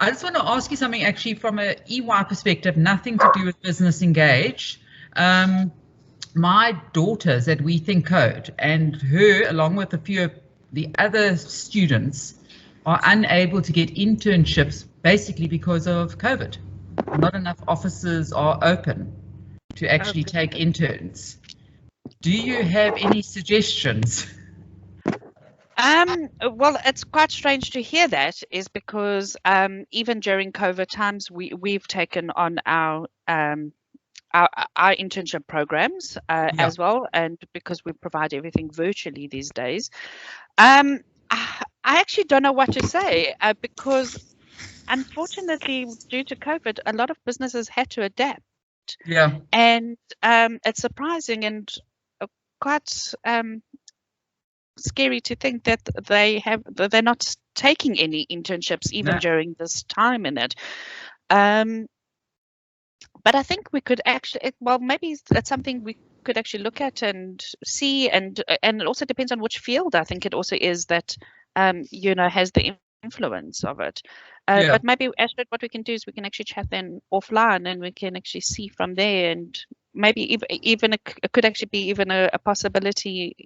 I just want to ask you something actually from a EY perspective, nothing to do with Business Engage. My daughter's at We Think Code, and her, along with a few of the other students, are unable to get internships basically because of COVID. Not enough offices are open to actually take interns. Do you have any suggestions? Well, it's quite strange to hear that, is because even during COVID times, we've taken on our internship programs as well, and because we provide everything virtually these days. I actually don't know what to say because unfortunately, due to COVID, a lot of businesses had to adapt. Yeah. And it's surprising and quite scary to think that they're not taking any internships even during this time in it. But I think we could actually, well, maybe that's something we could actually look at and see, and it also depends on which field. I think it also is that has the influence of it. But maybe, Astrid, what we can do is we can actually chat then offline, and we can actually see from there, and maybe even it could actually be even a possibility,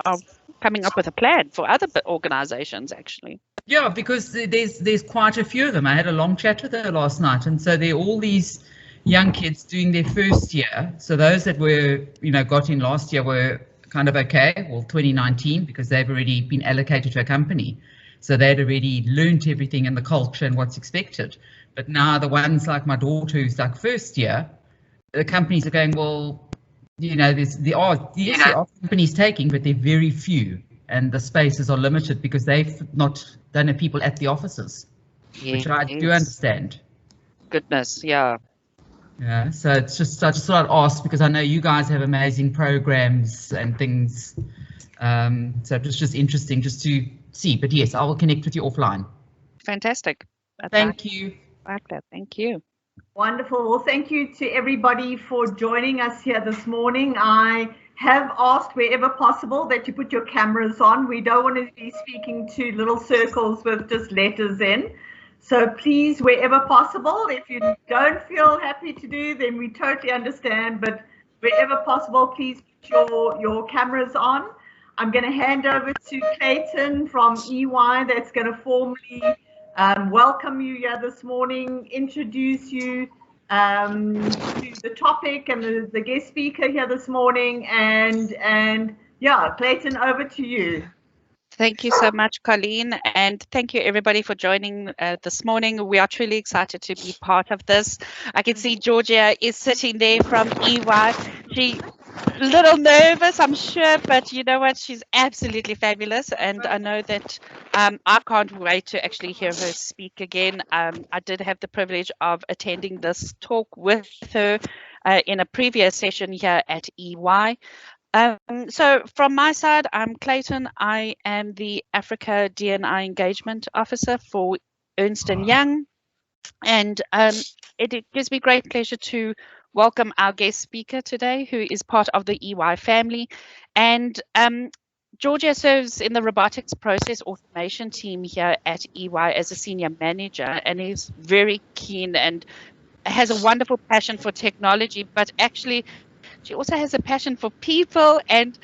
of coming up with a plan for other organizations actually. Yeah, because there's quite a few of them. I had a long chat with her last night, and so there are all these young kids doing their first year. So those that were, got in last year were kind of okay, well, 2019, because they've already been allocated to a company. So they'd already learned everything in the culture and what's expected. But now the ones like my daughter who's like first year, the companies are going, well, there are companies taking, but they're very few, and the spaces are limited because they've not done have people at the offices, which I do understand. Goodness, yeah. Yeah, so it's just, I just thought I'd ask because I know you guys have amazing programs and things. So it was just interesting just to see, but yes, I will connect with you offline. Fantastic. Thank you. Like that. Thank you. Wonderful. Well, thank you to everybody for joining us here this morning. I have asked wherever possible that you put your cameras on. We don't want to be speaking to little circles with just letters in. So please, wherever possible, if you don't feel happy to do, then we totally understand. But wherever possible, please put your cameras on. I'm going to hand over to Clayton from EY that's going to formally welcome you here this morning, introduce you to the topic and the guest speaker here this morning, and yeah, Clayton, over to you. Thank you so much, Colleen, and thank you everybody for joining this morning. We are truly excited to be part of this. I can see Georgia is sitting there from EY. She's a little nervous, I'm sure, but you know what? She's absolutely fabulous, and I know that I can't wait to actually hear her speak again. I did have the privilege of attending this talk with her in a previous session here at EY. So from my side, I'm Clayton. I am the Africa D&I Engagement Officer for Ernst & Young, and it gives me great pleasure to welcome our guest speaker today, who is part of the EY family. And Georgia serves in the Robotics Process Automation team here at EY as a senior manager, and is very keen and has a wonderful passion for technology, but actually she also has a passion for people and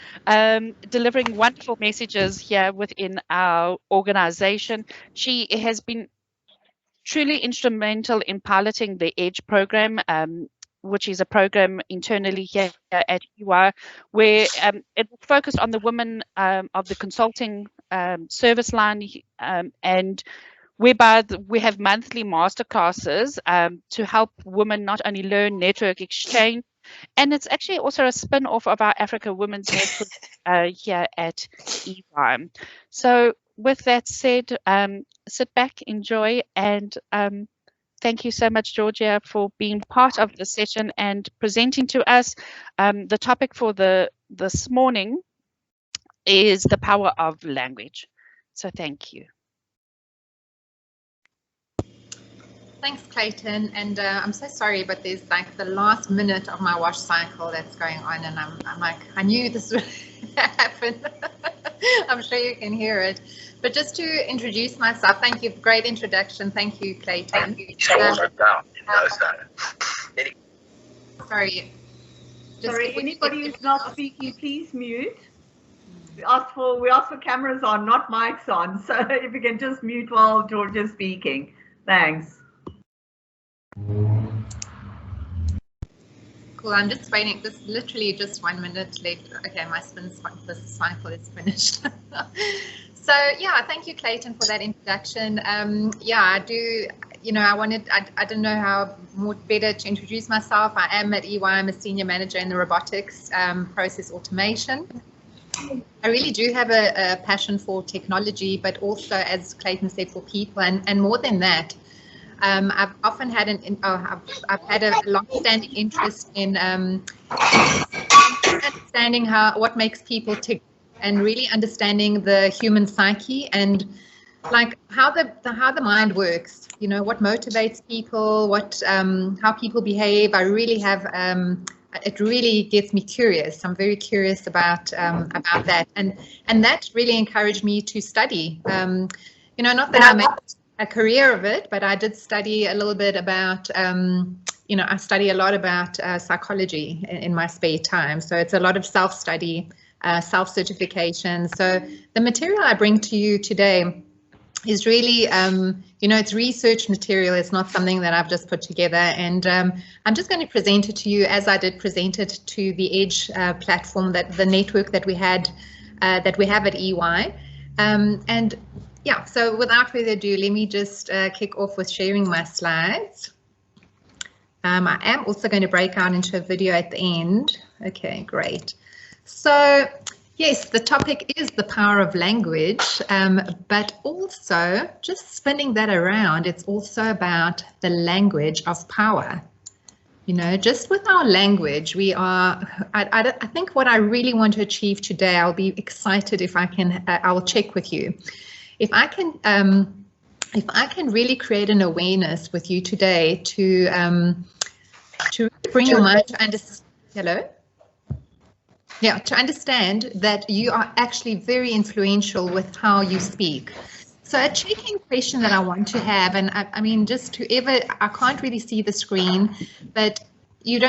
delivering wonderful messages here within our organization. She has been truly instrumental in piloting the EDGE program, which is a program internally here at EY, where it focused on the women of the consulting service line, and whereby we have monthly masterclasses to help women not only learn network exchange, and it's actually also a spin-off of our Africa Women's Network here at EY. So with that said, sit back, enjoy, and thank you so much, Georgia, for being part of the session and presenting to us. The topic for this morning is the power of language. So thank you. Thanks, Clayton, and I'm so sorry, but there's like the last minute of my wash cycle that's going on, and I'm like, I knew this would happen. I'm sure you can hear it. But just to introduce myself, thank you. Great introduction. Thank you, Clayton. Sorry. Sorry, anybody who's not speaking, please mute. We asked for cameras on, not mics on. So if you can just mute while George is speaking. Thanks. Cool. I'm just waiting. This literally just 1 minute left. Okay, my this cycle is finished. So yeah, thank you, Clayton, for that introduction. Yeah, I do. You know, I didn't know how better to introduce myself. I am at EY. I'm a senior manager in the robotics process automation. I really do have a passion for technology, but also, as Clayton said, for people, and more than that. I've often had I've had a long-standing interest in understanding what makes people tick, and really understanding the human psyche and like how the mind works. You know, what motivates people, how people behave. I really have. It really gets me curious. I'm very curious about that, and that really encouraged me to study. You know, not that I made a career of it, but I did study a little bit about, you know, I study a lot about psychology in my spare time. So it's a lot of self-study, self-certification. So the material I bring to you today is really, you know, it's research material. It's not something that I've just put together. And I'm just going to present it to you as I did present it to the Edge platform, the network that we have at EY. And yeah, so without further ado, let me just kick off with sharing my slides. I am also going to break out into a video at the end. Okay, great. So yes, the topic is the power of language, but also just spinning that around, it's also about the language of power. You know, just with our language, we are, I think what I really want to achieve today, I'll be excited if I can, I'll check with you. If I can really create an awareness with you today to bring your mind to understand, hello? Yeah, to understand that you are actually very influential with how you speak. So a checking question that I want to have, and I mean, just whoever, I can't really see the screen, but please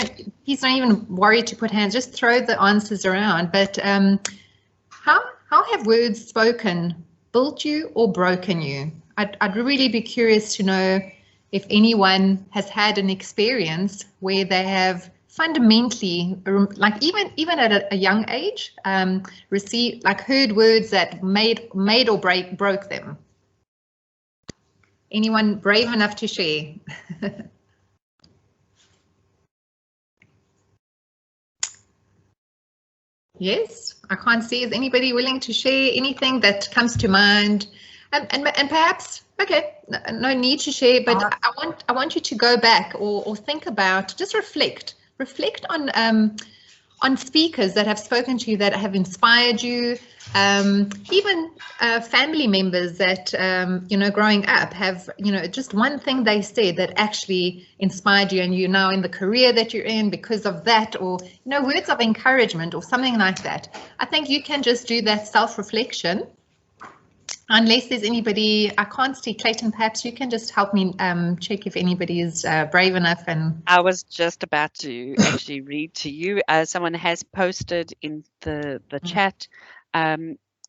don't even worry to put hands, just throw the answers around. But how have words spoken built you or broken you? I'd really be curious to know if anyone has had an experience where they have fundamentally, like even at a young age, heard words that made or broke them. Anyone brave enough to share? Yes, I can't see. Is anybody willing to share anything that comes to mind? And perhaps, okay, no need to share, but I want you to go back or think about, just reflect on speakers that have spoken to you, that have inspired you, even family members that, you know, growing up have, you know, just one thing they said that actually inspired you, and you're now in the career that you're in because of that, or, you know, words of encouragement or something like that. I think you can just do that self-reflection. Unless there's anybody, I can't see. Clayton, perhaps you can just help me check if anybody is brave enough. And I was just about to actually read to you. Someone has posted in the chat.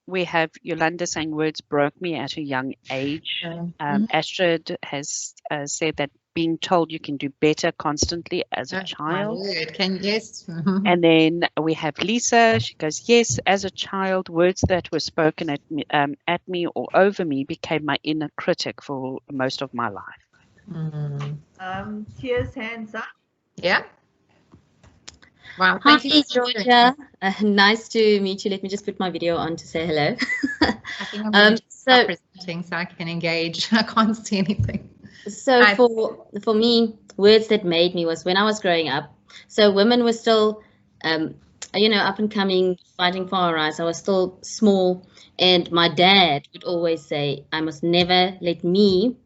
We have Yolanda saying words broke me at a young age. Astrid has said that being told you can do better constly as a child. Yes. And then we have Lisa. She goes, yes, as a child, words that were spoken at me or over me became my inner critic for most of my life. Cheers, hands up. Yeah. Wow. Hi, Georgia. Nice to meet you. Let me just put my video on to say hello. I think I'm going to stop presenting so I can engage. I can't see anything. So for me, words that made me was when I was growing up. So women were still, you know, up and coming, fighting for our rights. I was still small, and my dad would always say, I must never let me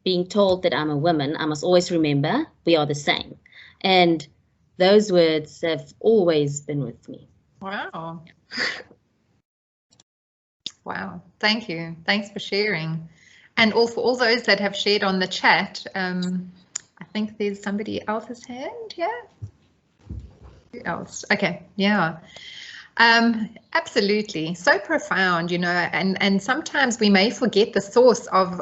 being told that I'm a woman. I must always remember we are the same. And those words have always been with me. Wow. Wow, thank you. Thanks for sharing. And all for all those that have shared on the chat, I think there's somebody else's hand here. Who else? Okay, yeah. Absolutely, so profound, you know, and sometimes we may forget the source of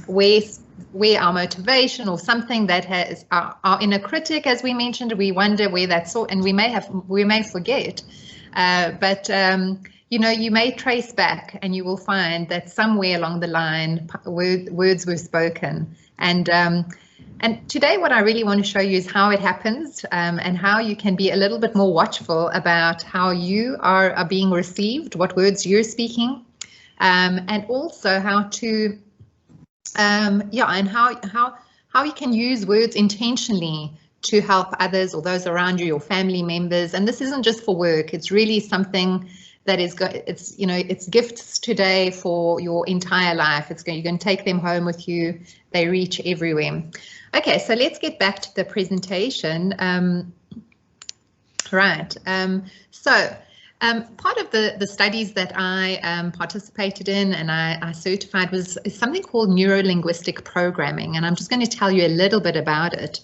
where our motivation or something that has our inner critic, as we mentioned, we wonder where that's so, and we may forget, but you know, you may trace back and you will find that somewhere along the line words were spoken. And today what I really want to show you is how it happens, and how you can be a little bit more watchful about how you are being received, what words you're speaking, and also how to, yeah, and how you can use words intentionally to help others or those around you, your family members. And this isn't just for work, it's really something that is, it's, you know, it's gifts today for your entire life. You're going to take them home with you. They reach everywhere. Okay, so let's get back to the presentation. Right, so part of the studies that I participated in and I certified is something called neuro-linguistic programming, and I'm just going to tell you a little bit about it.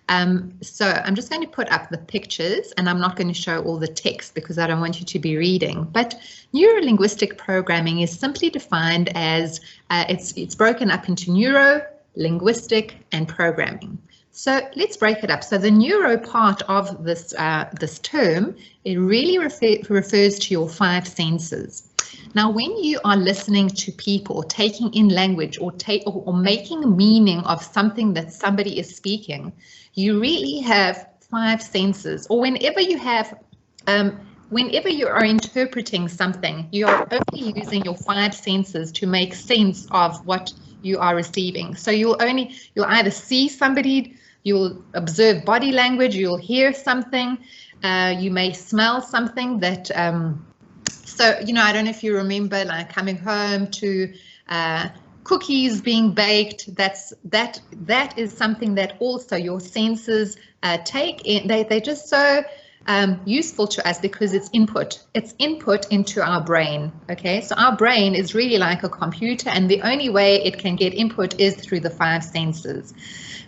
So I'm just going to put up the pictures, and I'm not going to show all the text because I don't want you to be reading. But neuro-linguistic programming is simply defined as it's broken up into neuro, linguistic, and programming. So let's break it up. So the neuro part of this this term, it really refers to your 5 senses. Now, when you are listening to people, taking in language, or making meaning of something that somebody is speaking, you really have 5 senses. Or whenever you have, whenever you are interpreting something, you are only using your 5 senses to make sense of what you are receiving. So you'll either see somebody, you'll observe body language, you'll hear something, you may smell something that. So, you know, I don't know if you remember, like coming home to cookies being baked. That is something that also your senses take in. They're just so useful to us because it's input. It's input into our brain. Okay, so our brain is really like a computer, and the only way it can get input is through the 5 senses.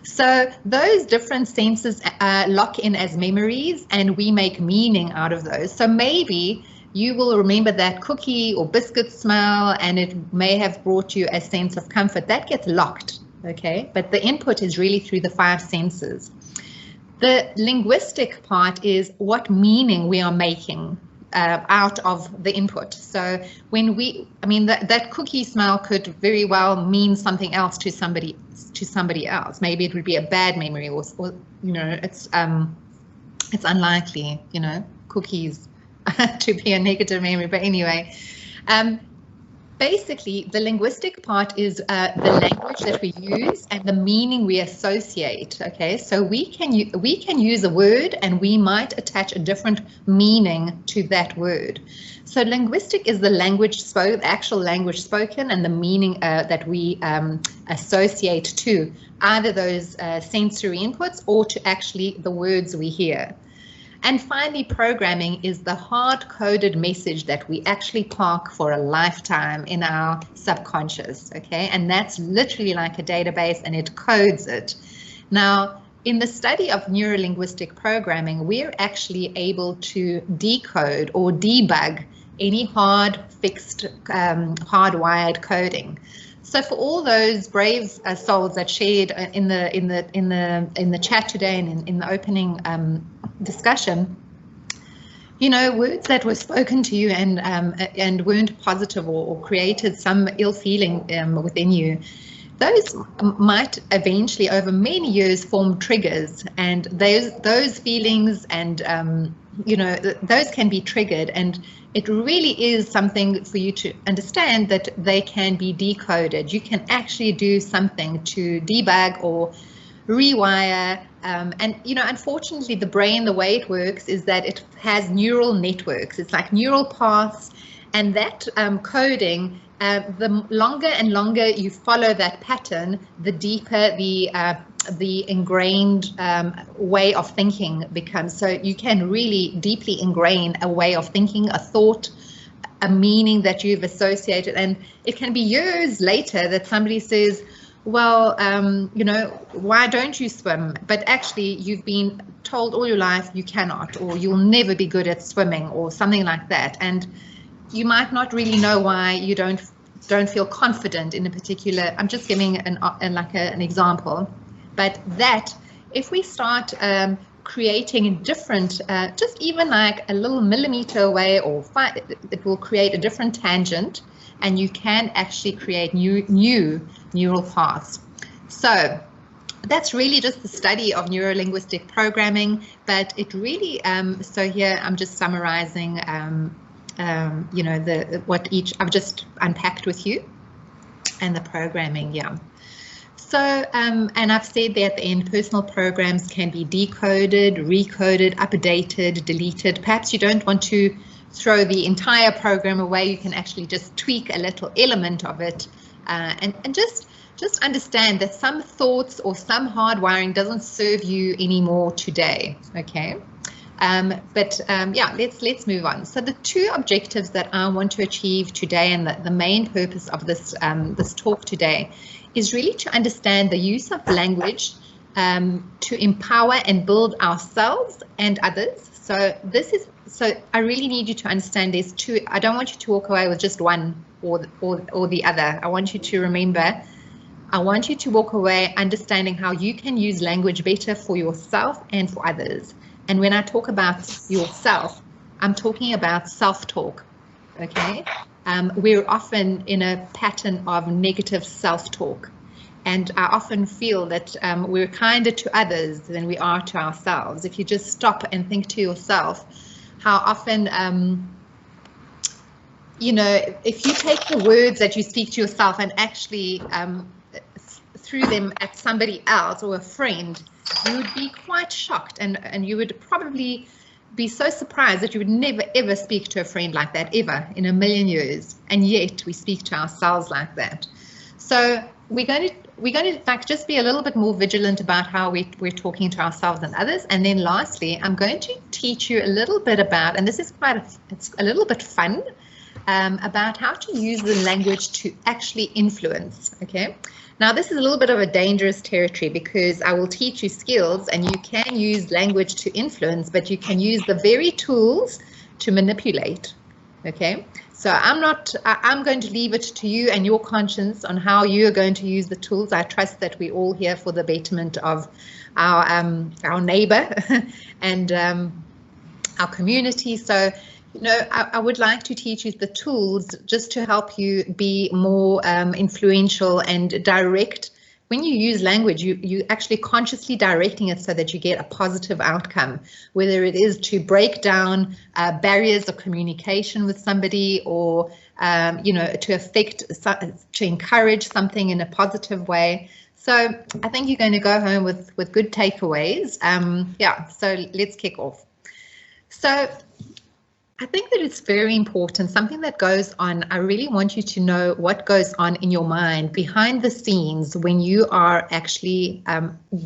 So those different senses lock in as memories, and we make meaning out of those. So maybe you will remember that cookie or biscuit smell, and it may have brought you a sense of comfort. That gets locked, okay? But the input is really through the 5 senses. The linguistic part is what meaning we are making out of the input. So when that cookie smell could very well mean something else to somebody else. Maybe it would be a bad memory, or you know, it's unlikely, you know, cookies to be a negative memory. But anyway, basically the linguistic part is the language that we use and the meaning we associate. Okay, so we can use a word and we might attach a different meaning to that word. So linguistic is the language spoken, actual language spoken, and the meaning that we associate to either those sensory inputs or to actually the words we hear. And finally, programming is the hard-coded message that we actually park for a lifetime in our subconscious, okay? And that's literally like a database, and it codes it. Now, in the study of neuro-linguistic programming, we're actually able to decode or debug any hard, fixed, hardwired coding. So for all those brave souls that shared in the chat today and in the opening discussion, you know, words that were spoken to you and weren't positive or created some ill feeling within you, those might eventually over many years form triggers, and those feelings and you know, those can be triggered, and it really is something for you to understand that they can be decoded. You can actually do something to debug or rewire, and you know, unfortunately the brain, the way it works is that it has neural networks. It's like neural paths, and that coding, the longer and longer you follow that pattern, the deeper the ingrained way of thinking becomes. So you can really deeply ingrain a way of thinking, a thought, a meaning that you've associated, and it can be years later that somebody says, well, you know, why don't you swim? But actually you've been told all your life you cannot, or you'll never be good at swimming, or something like that, and you might not really know why you don't feel confident in a particular. I'm just giving an example, but that if we start creating different, just even like a little millimeter away, or it will create a different tangent, and you can actually create new neural paths. So that's really just the study of neurolinguistic programming, but it really, so here I'm just summarizing, you know, what each I've just unpacked with you, and the programming, yeah. So, and I've said there at the end, personal programs can be decoded, recoded, updated, deleted. Perhaps you don't want to throw the entire program away. You can actually just tweak a little element of it, and just understand that some thoughts or some hardwiring doesn't serve you anymore today. Okay. Yeah, let's move on. So the two objectives that I want to achieve today, and the main purpose of this this talk today, is really to understand the use of language to empower and build ourselves and others. So I really need you to understand there's two. I don't want you to walk away with just one or the other. I want you to remember. I want you to walk away understanding how you can use language better for yourself and for others. And when I talk about yourself, I'm talking about self-talk, okay? We're often in a pattern of negative self-talk. And I often feel that we're kinder to others than we are to ourselves. If you just stop and think to yourself, how often, you know, if you take the words that you speak to yourself and actually threw them at somebody else or a friend, you would be quite shocked, and you would probably be so surprised that you would never ever speak to a friend like that ever in a million years, and yet we speak to ourselves like that. So we're going to like just be a little bit more vigilant about how we're talking to ourselves and others. And then lastly, I'm going to teach you a little bit about, and this is it's a little bit fun, about how to use the language to actually influence. Okay. Now, this is a little bit of a dangerous territory, because I will teach you skills and you can use language to influence, but you can use the very tools to manipulate. Okay, so I'm going to leave it to you and your conscience on how you are going to use the tools. I trust that we're all here for the betterment of our neighbor and our community. So, you know, I would like to teach you the tools just to help you be more influential and direct. When you use language, you actually consciously directing it so that you get a positive outcome, whether it is to break down barriers of communication with somebody, or you know, to encourage something in a positive way. So I think you're going to go home with good takeaways. Yeah, so let's kick off. So I think that it's very important, something that goes on. I really want you to know what goes on in your mind behind the scenes when you are actually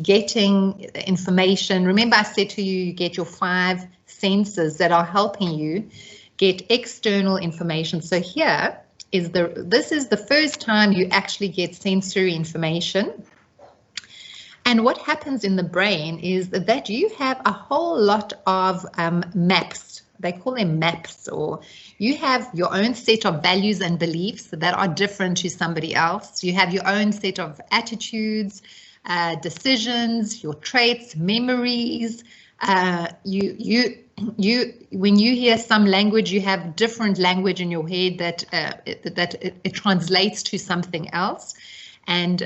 getting information. Remember, I said to you, you get your 5 senses that are helping you get external information. So here is this is the first time you actually get sensory information. And what happens in the brain is that you have a whole lot of maps. They call them maps, or you have your own set of values and beliefs that are different to somebody else. You have your own set of attitudes, decisions, your traits, memories. When you hear some language, you have different language in your head that it translates to something else, and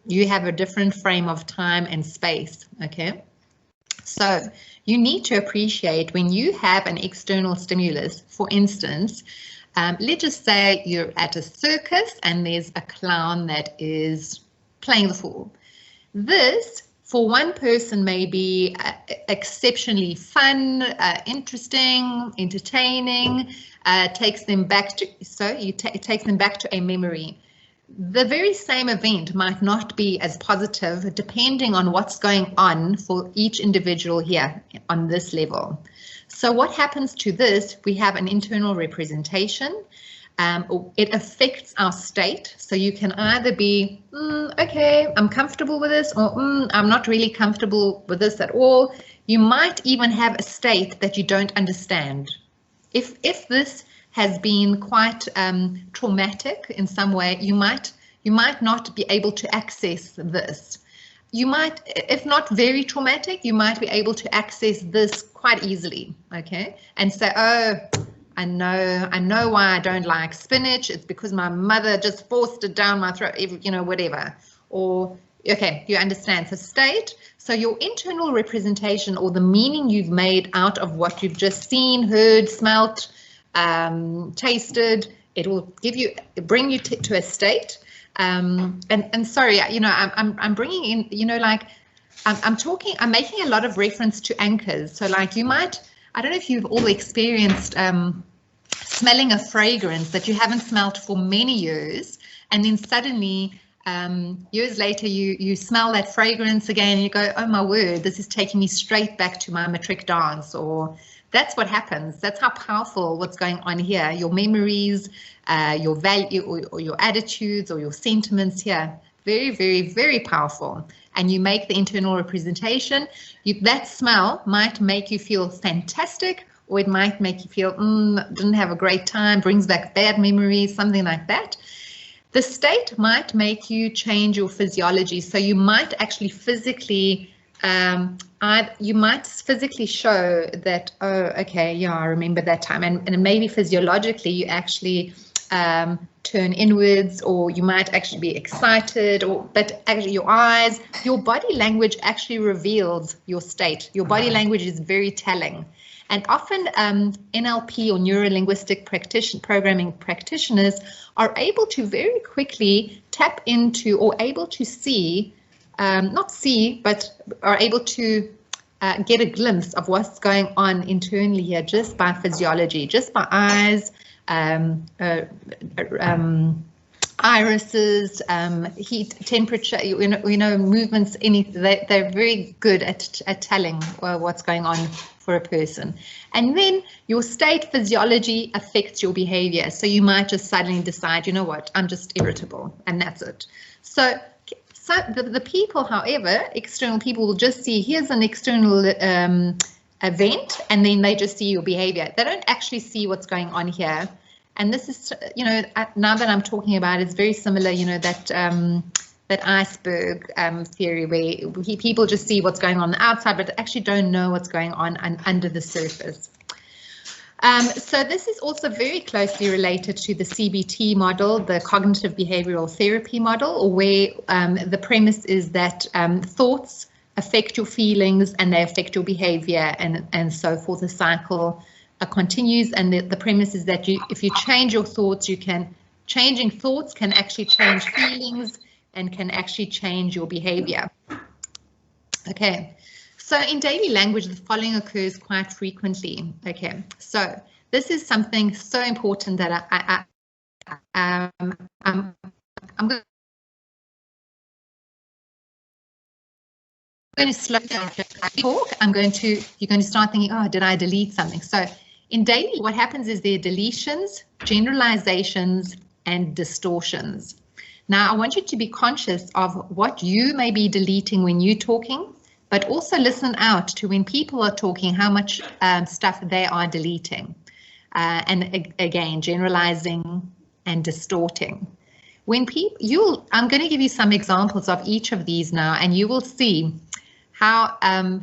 you have a different frame of time and space. Okay, so you need to appreciate when you have an external stimulus. For instance, let's just say you're at a circus and there's a clown that is playing the fool. This, for one person, may be exceptionally fun, interesting, entertaining, takes them back to, it takes them back to a memory. The very same event might not be as positive depending on what's going on for each individual here on this level. So what happens to this? We have an internal representation. It affects our state. So you can either be, okay, I'm comfortable with this, or I'm not really comfortable with this at all. You might even have a state that you don't understand. If this has been quite traumatic in some way, you might not be able to access this. You might, if not very traumatic, you might be able to access this quite easily, okay? And say, oh, I know why I don't like spinach. It's because my mother just forced it down my throat, you know, whatever. Or, okay, you understand. So state, so your internal representation or the meaning you've made out of what you've just seen, heard, smelt, tasted, it will bring you to a state. And sorry, you know, I'm bringing in, you know, like I'm making a lot of reference to anchors. So like you might, I don't know if you've all experienced smelling a fragrance that you haven't smelled for many years, and then suddenly years later you smell that fragrance again and you go, oh my word, this is taking me straight back to my matric dance. Or that's what happens. That's how powerful what's going on here. Your memories, your value or your attitudes or your sentiments here, very, very, very powerful. And you make the internal representation. That smell might make you feel fantastic, or it might make you feel, didn't have a great time, brings back bad memories, something like that. The state might make you change your physiology. So you might actually physically, you might physically show that, oh, okay, yeah, I remember that time. And maybe physiologically you actually turn inwards, or you might actually be excited, but actually your eyes, your body language actually reveals your state. Your body language is very telling. And often NLP or neuro-linguistic programming practitioners are able to very quickly tap into or able to see, not see, but are able to get a glimpse of what's going on internally here just by physiology, just by eyes, irises, heat, temperature, you know, movements. They're very good at telling what's going on for a person. And then your state physiology affects your behavior. So you might just suddenly decide, you know what, I'm just irritable, and that's it. So the people, however, external people will just see, here's an external event, and then they just see your behavior. They don't actually see what's going on here. And this is, you know, now that I'm talking about it, it's very similar, you know, that iceberg theory where people just see what's going on the outside, but actually don't know what's going on under the surface. So this is also very closely related to the CBT model, the cognitive behavioral therapy model, where the premise is that thoughts affect your feelings and they affect your behavior, and so forth. The cycle continues, and the premise is that if you change your thoughts, changing thoughts can actually change feelings and can actually change your behavior. Okay, so in daily language, the following occurs quite frequently. Okay, so this is something so important that I'm going to slow down talk. You're going to start thinking, oh, did I delete something? So in daily, what happens is there are deletions, generalizations, and distortions. Now, I want you to be conscious of what you may be deleting when you're talking, but also listen out to when people are talking, how much stuff they are deleting. And again, generalizing and distorting. When I'm going to give you some examples of each of these now, and you will see how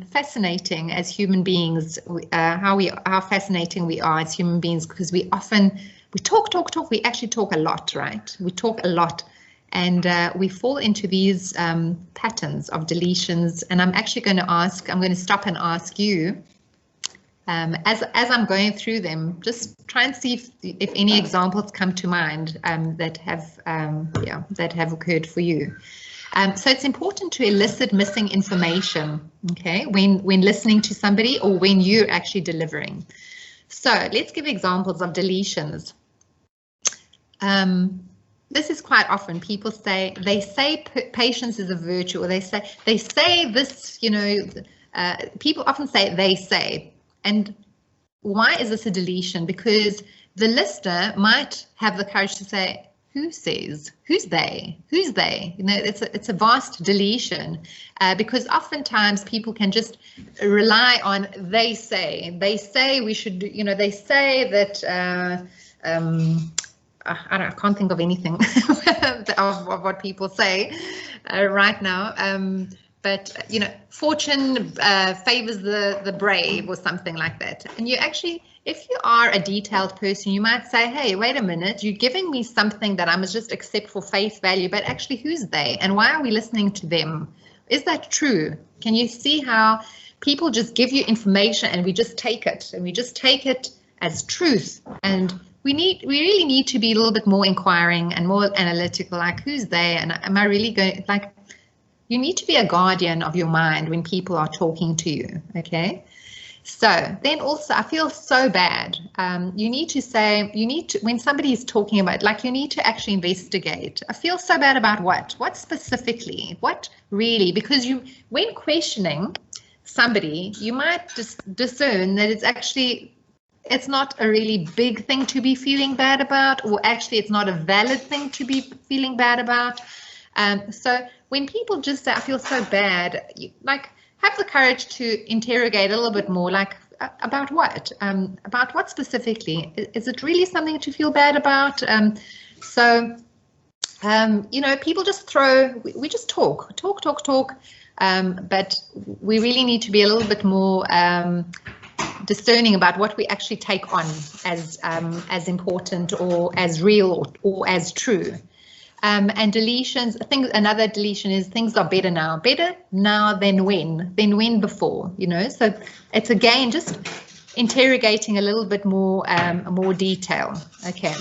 fascinating as human beings, how fascinating we are as human beings, because we talk, we actually talk a lot, right? We talk a lot, and we fall into these patterns of deletions. And I'm actually going to stop and ask you, as I'm going through them, just try and see if any examples come to mind that have occurred for you. So it's important to elicit missing information, okay, when listening to somebody or when you're actually delivering. So let's give examples of deletions. This is quite often people say, patience is a virtue, or they say this, you know, people often say they say, and why is this a deletion? Because the listener might have the courage to say, who says? Who's they? Who's they? You know, it's a vast deletion, because oftentimes people can just rely on they say. They say we should, you know, they say that, I can't think of anything of what people say right now. But, you know, fortune favors the brave or something like that. And you actually, if you are a detailed person, you might say, hey, wait a minute, you're giving me something that I must just accept for face value, but actually who's they? And why are we listening to them? Is that true? Can you see how people just give you information and we just take it, and we just take it as truth? And we really need to be a little bit more inquiring and more analytical, like who's they? And am I really going, like, you need to be a guardian of your mind when people are talking to you, okay? So then also, I feel so bad. You need to say, when somebody is talking about, like, you need to actually investigate. I feel so bad about what? What specifically? What really? Because when questioning somebody, you might just discern that it's not a really big thing to be feeling bad about, or actually it's not a valid thing to be feeling bad about. So when people just say, I feel so bad, like, have the courage to interrogate a little bit more, like, about what? About what specifically? Is it really something to feel bad about? You know, people just we just talk, but we really need to be a little bit more discerning about what we actually take on as important or as real or as true. And deletions, another deletion is things are better now than when before, you know. So it's again just interrogating a little bit more detail. Okay,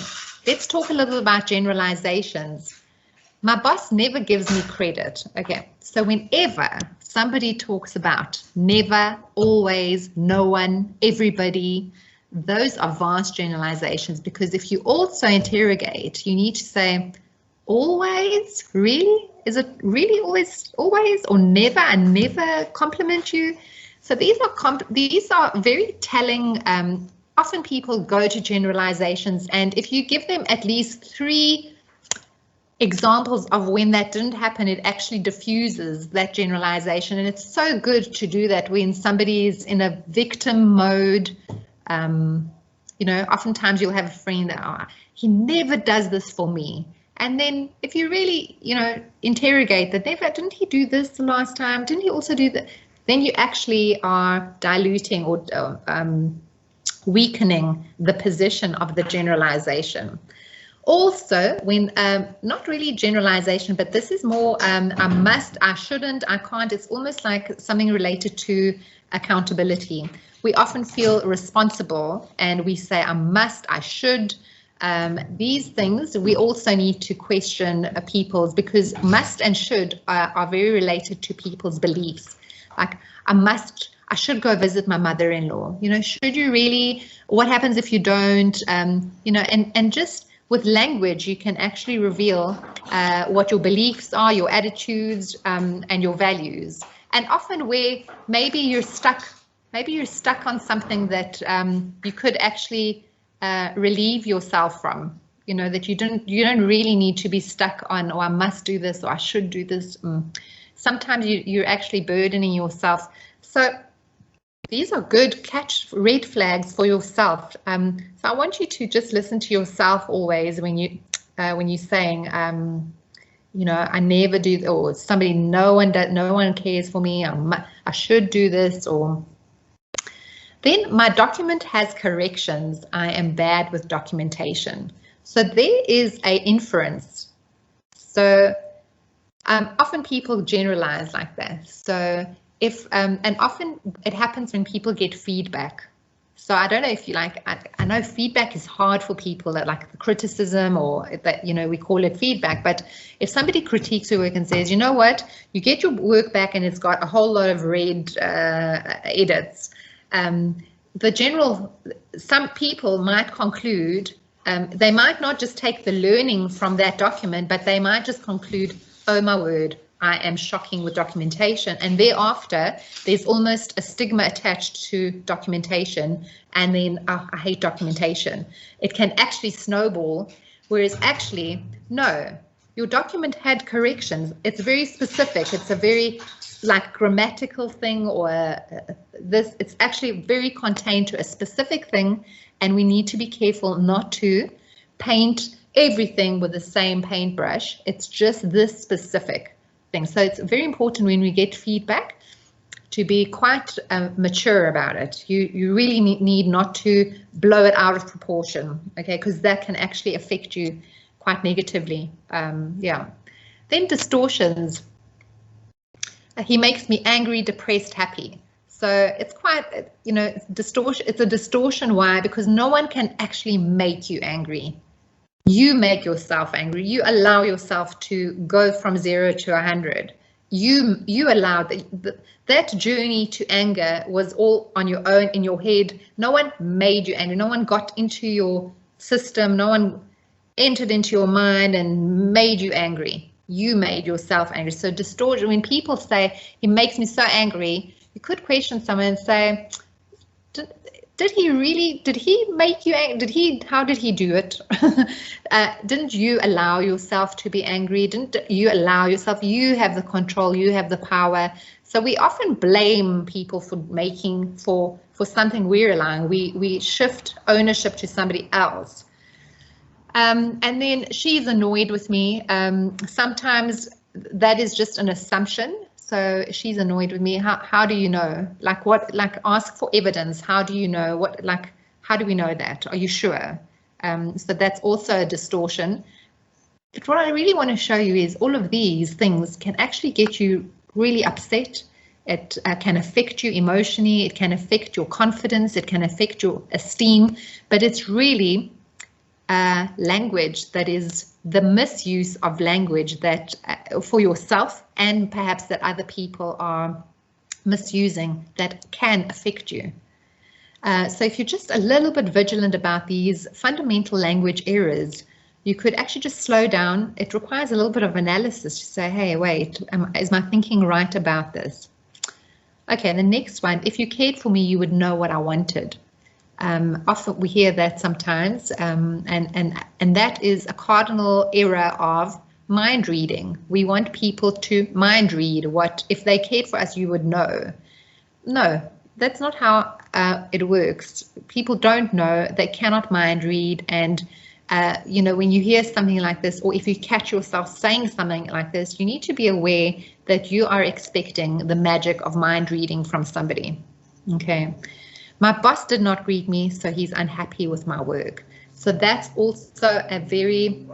let's talk a little about generalizations. My boss never gives me credit. Okay, so whenever somebody talks about never, always, no one, everybody, those are vast generalizations, because if you also interrogate, you need to say, always? Really? Is it really always, or never, and never compliment you? So these are very telling. Often people go to generalizations, and if you give them at least 3 examples of when that didn't happen, it actually diffuses that generalization. And it's so good to do that when somebody is in a victim mode. You know, oftentimes you'll have a friend that, he never does this for me. And then if you really, you know, interrogate that, didn't he do this the last time? Didn't he also do that? Then you actually are diluting or weakening the position of the generalization. Also, when not really generalization, but this is more I must, I shouldn't, I can't. It's almost like something related to accountability. We often feel responsible and we say I must, I should. These things we also need to question people's, because must and should are very related to people's beliefs. Like I should go visit my mother-in-law. You know, should you really? What happens if you don't? You know, and just with language, you can actually reveal what your beliefs are, your attitudes, and your values. And often where maybe you're stuck on something that you could actually relieve yourself from, you know, that you don't really need to be stuck on, oh, I must do this, or I should do this. Sometimes you're actually burdening yourself. So these are good red flags for yourself. So I want you to just listen to yourself always when you're saying, you know, I never do, or somebody, no one cares for me, I should do this, or then my document has corrections. I am bad with documentation. So there is a inference. So often people generalize like that. So if and often it happens when people get feedback. So I don't know if you like, I know feedback is hard for people, that like the criticism, or that, you know, we call it feedback. But if somebody critiques your work and says, you know what, you get your work back and it's got a whole lot of red edits. Some people might conclude, they might not just take the learning from that document, but they might just conclude, oh my word, I am shocking with documentation, and thereafter there's almost a stigma attached to documentation, and then I hate documentation. It can actually snowball, whereas actually no, your document had corrections. It's very specific. It's a very like grammatical thing, or this. It's actually very contained to a specific thing, and we need to be careful not to paint everything with the same paintbrush. It's just this specific thing. So it's very important when we get feedback to be quite mature about it. You really need not to blow it out of proportion, okay, because that can actually affect you quite negatively. Yeah. Then distortions. He makes me angry, depressed, happy. So it's quite, you know, distortion. It's a distortion. Why? Because no one can actually make you angry. You make yourself angry. You allow yourself to go from 0 to 100. You allowed that journey to anger was all on your own in your head. No one made you angry. No one got into your system. No one entered into your mind and made you angry. You made yourself angry. So distortion, when people say he makes me so angry, you could question someone and say, did he make you angry? How did he do it? Didn't you allow yourself to be angry? Didn't you allow yourself? You have the control, you have the power. So we often blame people for something we're allowing. We shift ownership to somebody else. And then she's annoyed with me. Sometimes that is just an assumption. So she's annoyed with me. How do you know? Like what? Like ask for evidence. How do you know? What? Like how do we know that? Are you sure? So that's also a distortion. But what I really want to show you is all of these things can actually get you really upset. It can affect you emotionally. It can affect your confidence. It can affect your esteem. But it's really language that is the misuse of language that for yourself and perhaps that other people are misusing that can affect you. So if you're just a little bit vigilant about these fundamental language errors, you could actually just slow down. It requires a little bit of analysis to say, hey, wait, is my thinking right about this? Okay, the next one, if you cared for me, you would know what I wanted. Often we hear that sometimes, and that is a cardinal error of mind reading. We want people to mind read what, if they cared for us, you would know. No, that's not how it works. People don't know, they cannot mind read, and you know, when you hear something like this, or if you catch yourself saying something like this, you need to be aware that you are expecting the magic of mind reading from somebody. Okay. My boss did not greet me, so he's unhappy with my work. So that's also a very,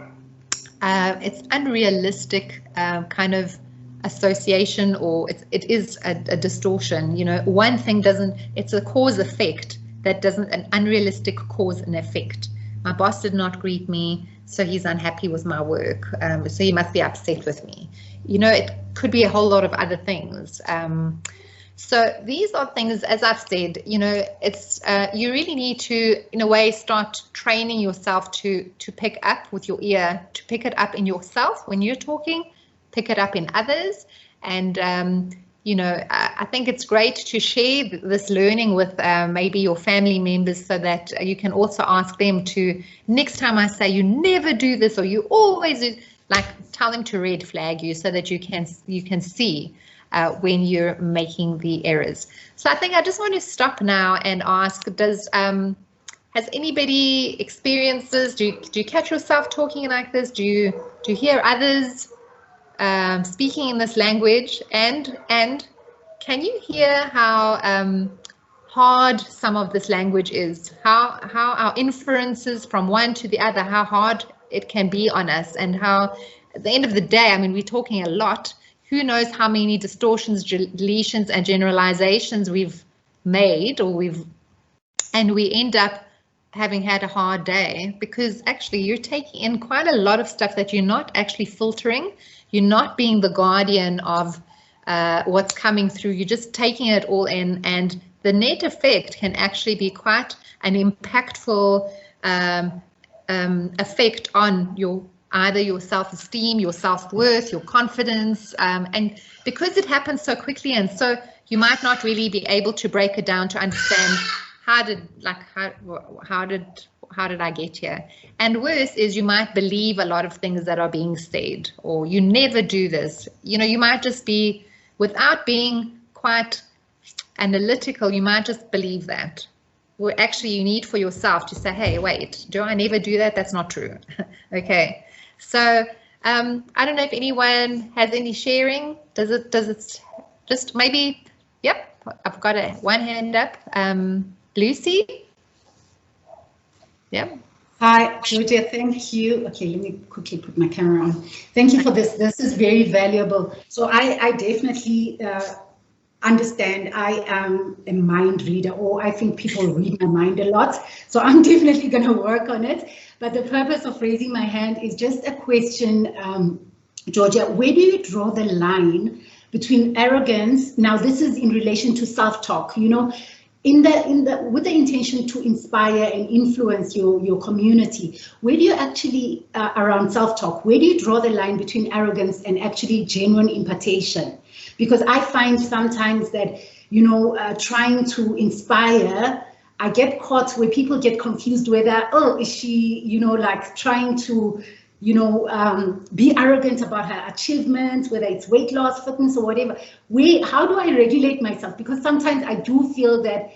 it's unrealistic kind of association, or it is a distortion. You know, one thing doesn't, it's a cause effect that doesn't, an unrealistic cause and effect. My boss did not greet me, so he's unhappy with my work. So he must be upset with me. You know, it could be a whole lot of other things. So these are things, as I've said, you know, it's you really need to, in a way, start training yourself to pick up with your ear, to pick it up in yourself when you're talking, pick it up in others. And, you know, I think it's great to share this learning with maybe your family members so that you can also ask them to, next time I say you never do this or you always do, like tell them to red flag you so that you can see when you're making the errors. So I think I just want to stop now and ask, has anybody experienced this? Do you catch yourself talking like this? Do you hear others speaking in this language? And can you hear how hard some of this language is? How our inferences from one to the other, how hard it can be on us, and how at the end of the day, I mean, we're talking a lot. Who knows how many distortions, deletions, and generalizations we've made, and we end up having had a hard day because actually you're taking in quite a lot of stuff that you're not actually filtering. You're not being the guardian of what's coming through. You're just taking it all in, and the net effect can actually be quite an impactful effect on your either your self-esteem, your self-worth, your confidence, and because it happens so quickly, and so you might not really be able to break it down to understand how did I get here. And worse is you might believe a lot of things that are being said, or you never do this. You know, you might just be, without being quite analytical, you might just believe that. Well, actually, you need for yourself to say, hey, wait, do I never do that? That's not true. Okay, so I don't know if anyone has any sharing. Does it just maybe, yep, I've got one hand up. Lucy? Yeah. Hi, Georgia, thank you. Okay, let me quickly put my camera on. Thank you for this. This is very valuable. So I definitely understand. I am a mind reader, or I think people read my mind a lot. So I'm definitely going to work on it. But the purpose of raising my hand is just a question, Georgia, where do you draw the line between arrogance? Now, this is in relation to self-talk, you know, with the intention to inspire and influence your community. Where do you actually, around self-talk, where do you draw the line between arrogance and actually genuine impartation? Because I find sometimes that, you know, trying to inspire, I get caught where people get confused whether, oh, is she, you know, like trying to, you know, be arrogant about her achievements, whether it's weight loss, fitness, or whatever. How do I regulate myself? Because sometimes I do feel that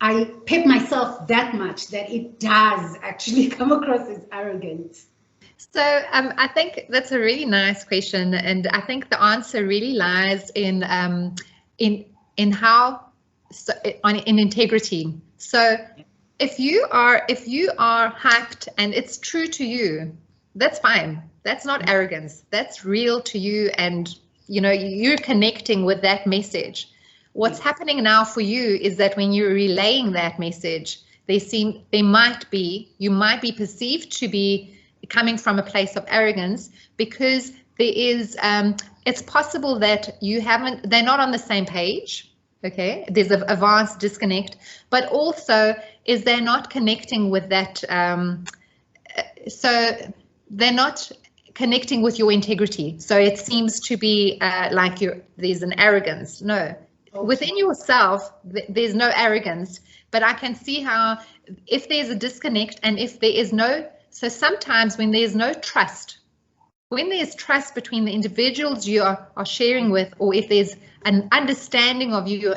I pep myself that much that it does actually come across as arrogant. So I think that's a really nice question, and I think the answer really lies in how, so in integrity. So if you are hyped and it's true to you, that's fine. That's not arrogance. That's real to you, and you know you're connecting with that message. What's happening now for you is that when you're relaying that message, you might be perceived to be coming from a place of arrogance, because there is it's possible that they're not on the same page. Okay, there's a vast disconnect, but also is they're not connecting with that, so they're not connecting with your integrity. So it seems to be like there's an arrogance. No, within yourself there's no arrogance, but I can see how if there's a disconnect, and if there is no, so sometimes when there's no trust, when there's trust between the individuals you are sharing with, or if there's an understanding of you,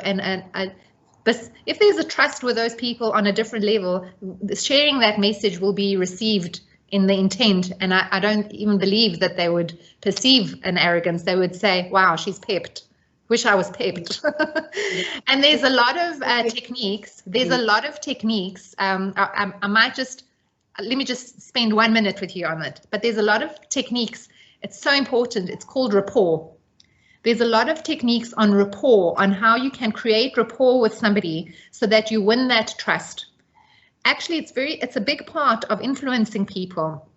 but if there's a trust with those people on a different level, sharing that message will be received in the intent. And I don't even believe that they would perceive an arrogance. They would say, wow, she's pepped. Wish I was pepped. And there's a lot of techniques. There's a lot of techniques. I might just, let me just spend 1 minute with you on it. But there's a lot of techniques. It's so important. It's called rapport. There's a lot of techniques on rapport, on how you can create rapport with somebody so that you win that trust. Actually, it's a big part of influencing people.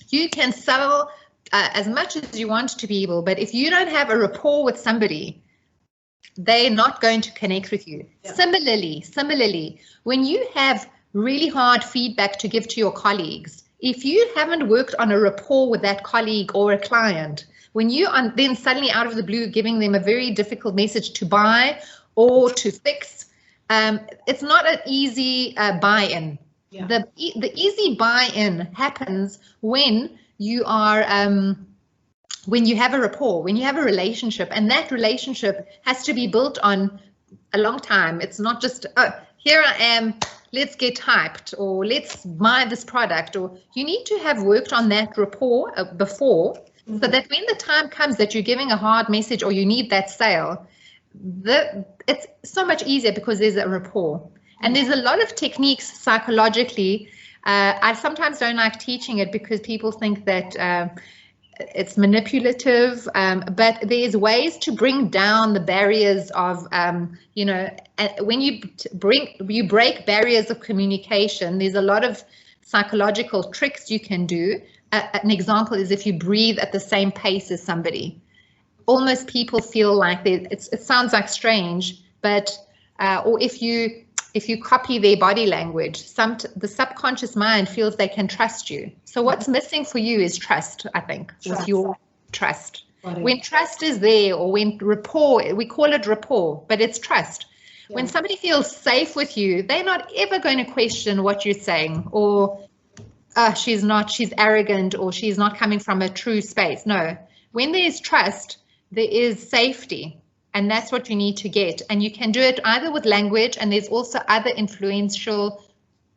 You can sell as much as you want to be able, but if you don't have a rapport with somebody, they're not going to connect with you. Yeah. Similarly, when you have really hard feedback to give to your colleagues, if you haven't worked on a rapport with that colleague or a client, when you are then suddenly out of the blue giving them a very difficult message to buy or to fix, it's not an easy buy-in. Yeah. The easy buy-in happens when you are when you have a rapport, when you have a relationship, and that relationship has to be built on a long time. It's not just, oh, here I am, let's get hyped, or let's buy this product, or you need to have worked on that rapport before, so that when the time comes that you're giving a hard message or you need that sale, it's so much easier because there's a rapport. And there's a lot of techniques psychologically. I sometimes don't like teaching it because people think that it's manipulative, but there's ways to bring down the barriers of, you know, when you break barriers of communication, there's a lot of psychological tricks you can do. An example is if you breathe at the same pace as somebody. Almost people feel like it sounds like strange, but or if you if you copy their body language, the subconscious mind feels they can trust you. So what's missing for you is trust, I think, with your trust. When trust is there, or when rapport, we call it rapport, but it's trust. Yeah. When somebody feels safe with you, they're not ever going to question what you're saying, or she's arrogant, or she's not coming from a true space. No, when there's trust, there is safety, and that's what you need to get. And you can do it either with language, and there's also other influential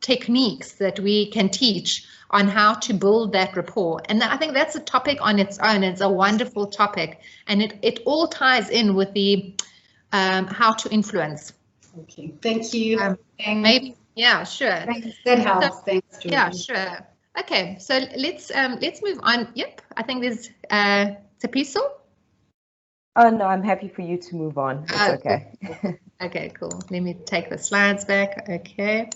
techniques that we can teach on how to build that rapport. And I think that's a topic on its own. It's a wonderful topic, and it all ties in with the how to influence. Okay, thank you. Maybe, yeah, sure. Thanks. That helps. Thanks, Julie. Yeah, sure. Okay, so let's move on. Yep, I think there's Tapiso. Oh no, I'm happy for you to move on. It's okay. Cool. Okay, cool. Let me take the slides back. Okay.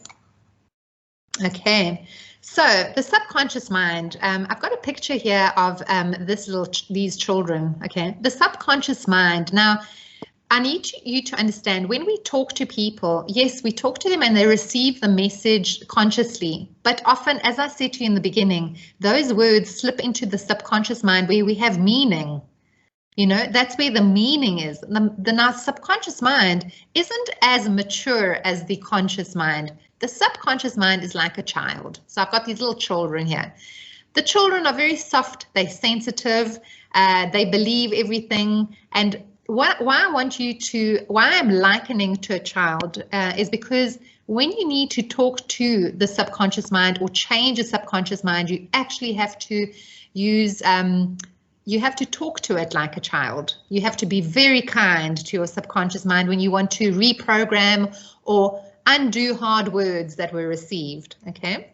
Okay, so the subconscious mind, I've got a picture here of these children. Okay, the subconscious mind. Now, I need you to understand, when we talk to people, yes, we talk to them and they receive the message consciously, but often, as I said to you in the beginning, those words slip into the subconscious mind where we have meaning. You know, that's where the meaning is. The subconscious mind isn't as mature as the conscious mind. The subconscious mind is like a child. So I've got these little children here. The children are very soft, they're sensitive, they believe everything. And why I'm likening to a child is because when you need to talk to the subconscious mind or change a subconscious mind, you actually have to use you have to talk to it like a child. You have to be very kind to your subconscious mind when you want to reprogram or undo hard words that were received. Okay,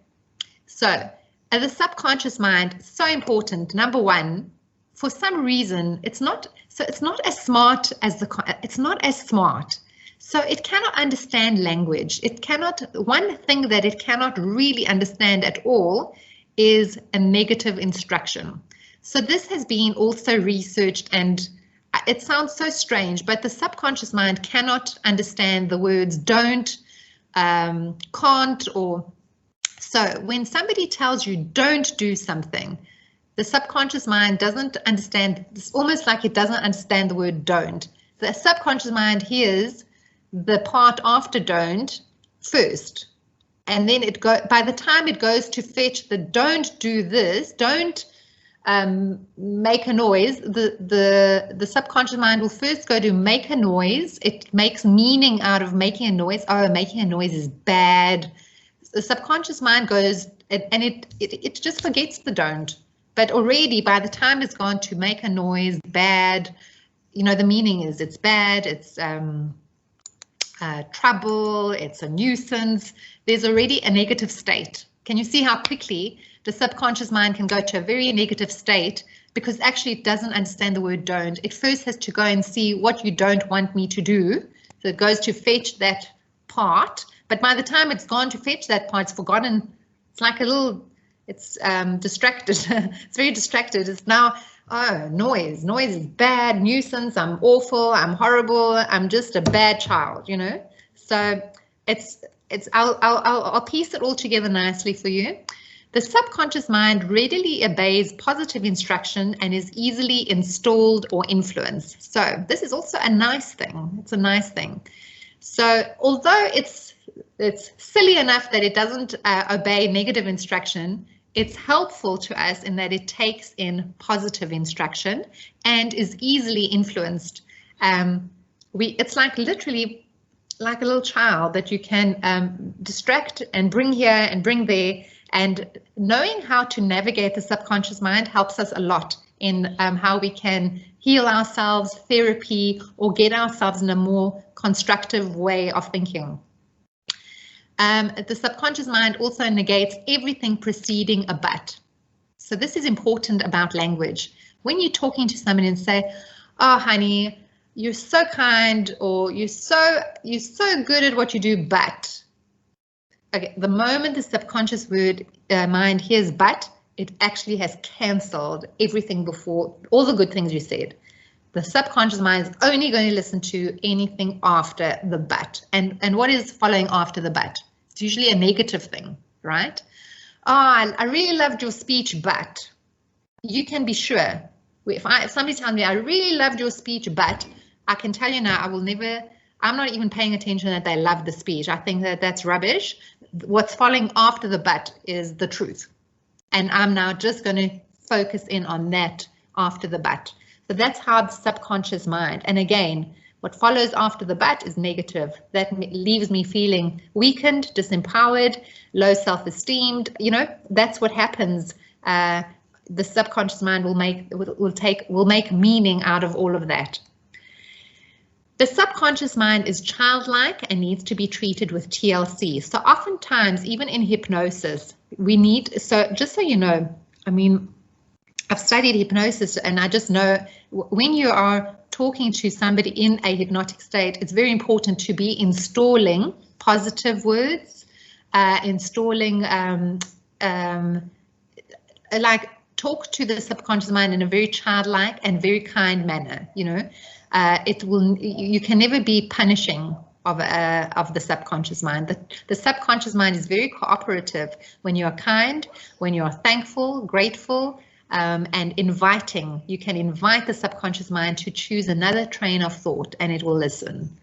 so the subconscious mind, so important. Number one, for some reason, it's not as smart as it's not as smart. So it cannot understand language. One thing that it cannot really understand at all is a negative instruction. So this has been also researched, and it sounds so strange, but the subconscious mind cannot understand the words don't, can't, or so when somebody tells you don't do something, the subconscious mind doesn't understand. It's almost like it doesn't understand the word don't. The subconscious mind hears the part after don't first, and then by the time it goes to fetch the don't do this, don't make a noise, the subconscious mind will first go to make a noise. It makes meaning out of making a noise. Oh, making a noise is bad. The subconscious mind goes and it just forgets the don't. But already by the time it's gone to make a noise, bad, you know, the meaning is it's bad, it's trouble, it's a nuisance. There's already a negative state. Can you see how quickly the subconscious mind can go to a very negative state, because actually it doesn't understand the word don't. It first has to go and see what you don't want me to do. So it goes to fetch that part, but by the time it's gone to fetch that part, it's forgotten. It's like a little, it's distracted. It's very distracted. It's now, oh, noise is bad, nuisance, I'm awful, I'm horrible, I'm just a bad child, you know. So I'll piece it all together nicely for you. The subconscious mind readily obeys positive instruction and is easily installed or influenced. So this is also a nice thing. It's a nice thing. So although it's silly enough that it doesn't obey negative instruction, it's helpful to us in that it takes in positive instruction and is easily influenced. It's like literally like a little child that you can distract and bring here and bring there. And knowing how to navigate the subconscious mind helps us a lot in how we can heal ourselves, therapy, or get ourselves in a more constructive way of thinking. The subconscious mind also negates everything preceding a but. So this is important about language. When you're talking to someone and say, oh, honey, you're so kind, or you're so good at what you do, but. Okay, the moment the subconscious mind hears but, it actually has cancelled everything before, all the good things you said. The subconscious mind is only going to listen to anything after the but. And what is following after the but? It's usually a negative thing, right? Oh, I really loved your speech, but you can be sure, if somebody tells me I really loved your speech, but I can tell you now, I'm not even paying attention that they love the speech. I think that that's rubbish. What's following after the but is the truth. And I'm now just going to focus in on that after the but. So that's how the subconscious mind. And again, what follows after the but is negative. That leaves me feeling weakened, disempowered, low self-esteem. You know, that's what happens. The subconscious mind will make meaning out of all of that. The subconscious mind is childlike and needs to be treated with TLC. So oftentimes, even in hypnosis, we need, so just so you know, I mean, I've studied hypnosis and I just know when you are talking to somebody in a hypnotic state, it's very important to be installing positive words, installing like talk to the subconscious mind in a very childlike and very kind manner. You know, you can never be punishing of the subconscious mind. The subconscious mind is very cooperative when you are kind, when you are thankful, grateful, and inviting. You can invite the subconscious mind to choose another train of thought and it will listen.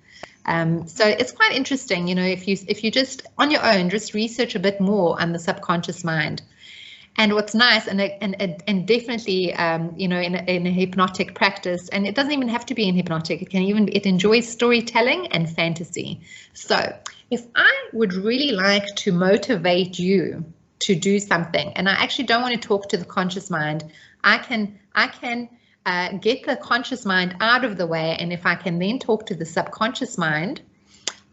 So it's quite interesting, you know, if you just on your own just research a bit more on the subconscious mind. And what's nice, and definitely, you know, in a hypnotic practice, and it doesn't even have to be in hypnotic, it enjoys storytelling and fantasy. So if I would really like to motivate you to do something, and I actually don't want to talk to the conscious mind, I can get the conscious mind out of the way, and if I can then talk to the subconscious mind,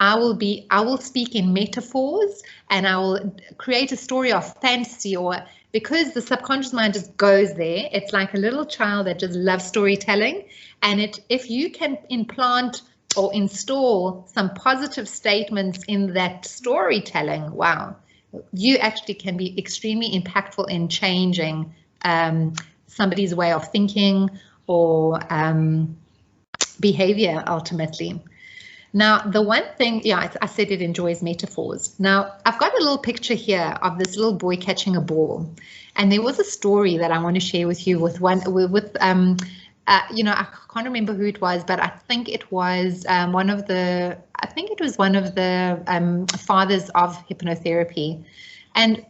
I will speak in metaphors and I will create a story of fantasy, or because the subconscious mind just goes there, it's like a little child that just loves storytelling. And if you can implant or install some positive statements in that storytelling, wow, you actually can be extremely impactful in changing somebody's way of thinking or behavior ultimately. Now, the one thing, yeah, I said it enjoys metaphors. Now, I've got a little picture here of this little boy catching a ball. And there was a story that I want to share with you with you know, I can't remember who it was, but I think it was one of the fathers of hypnotherapy, and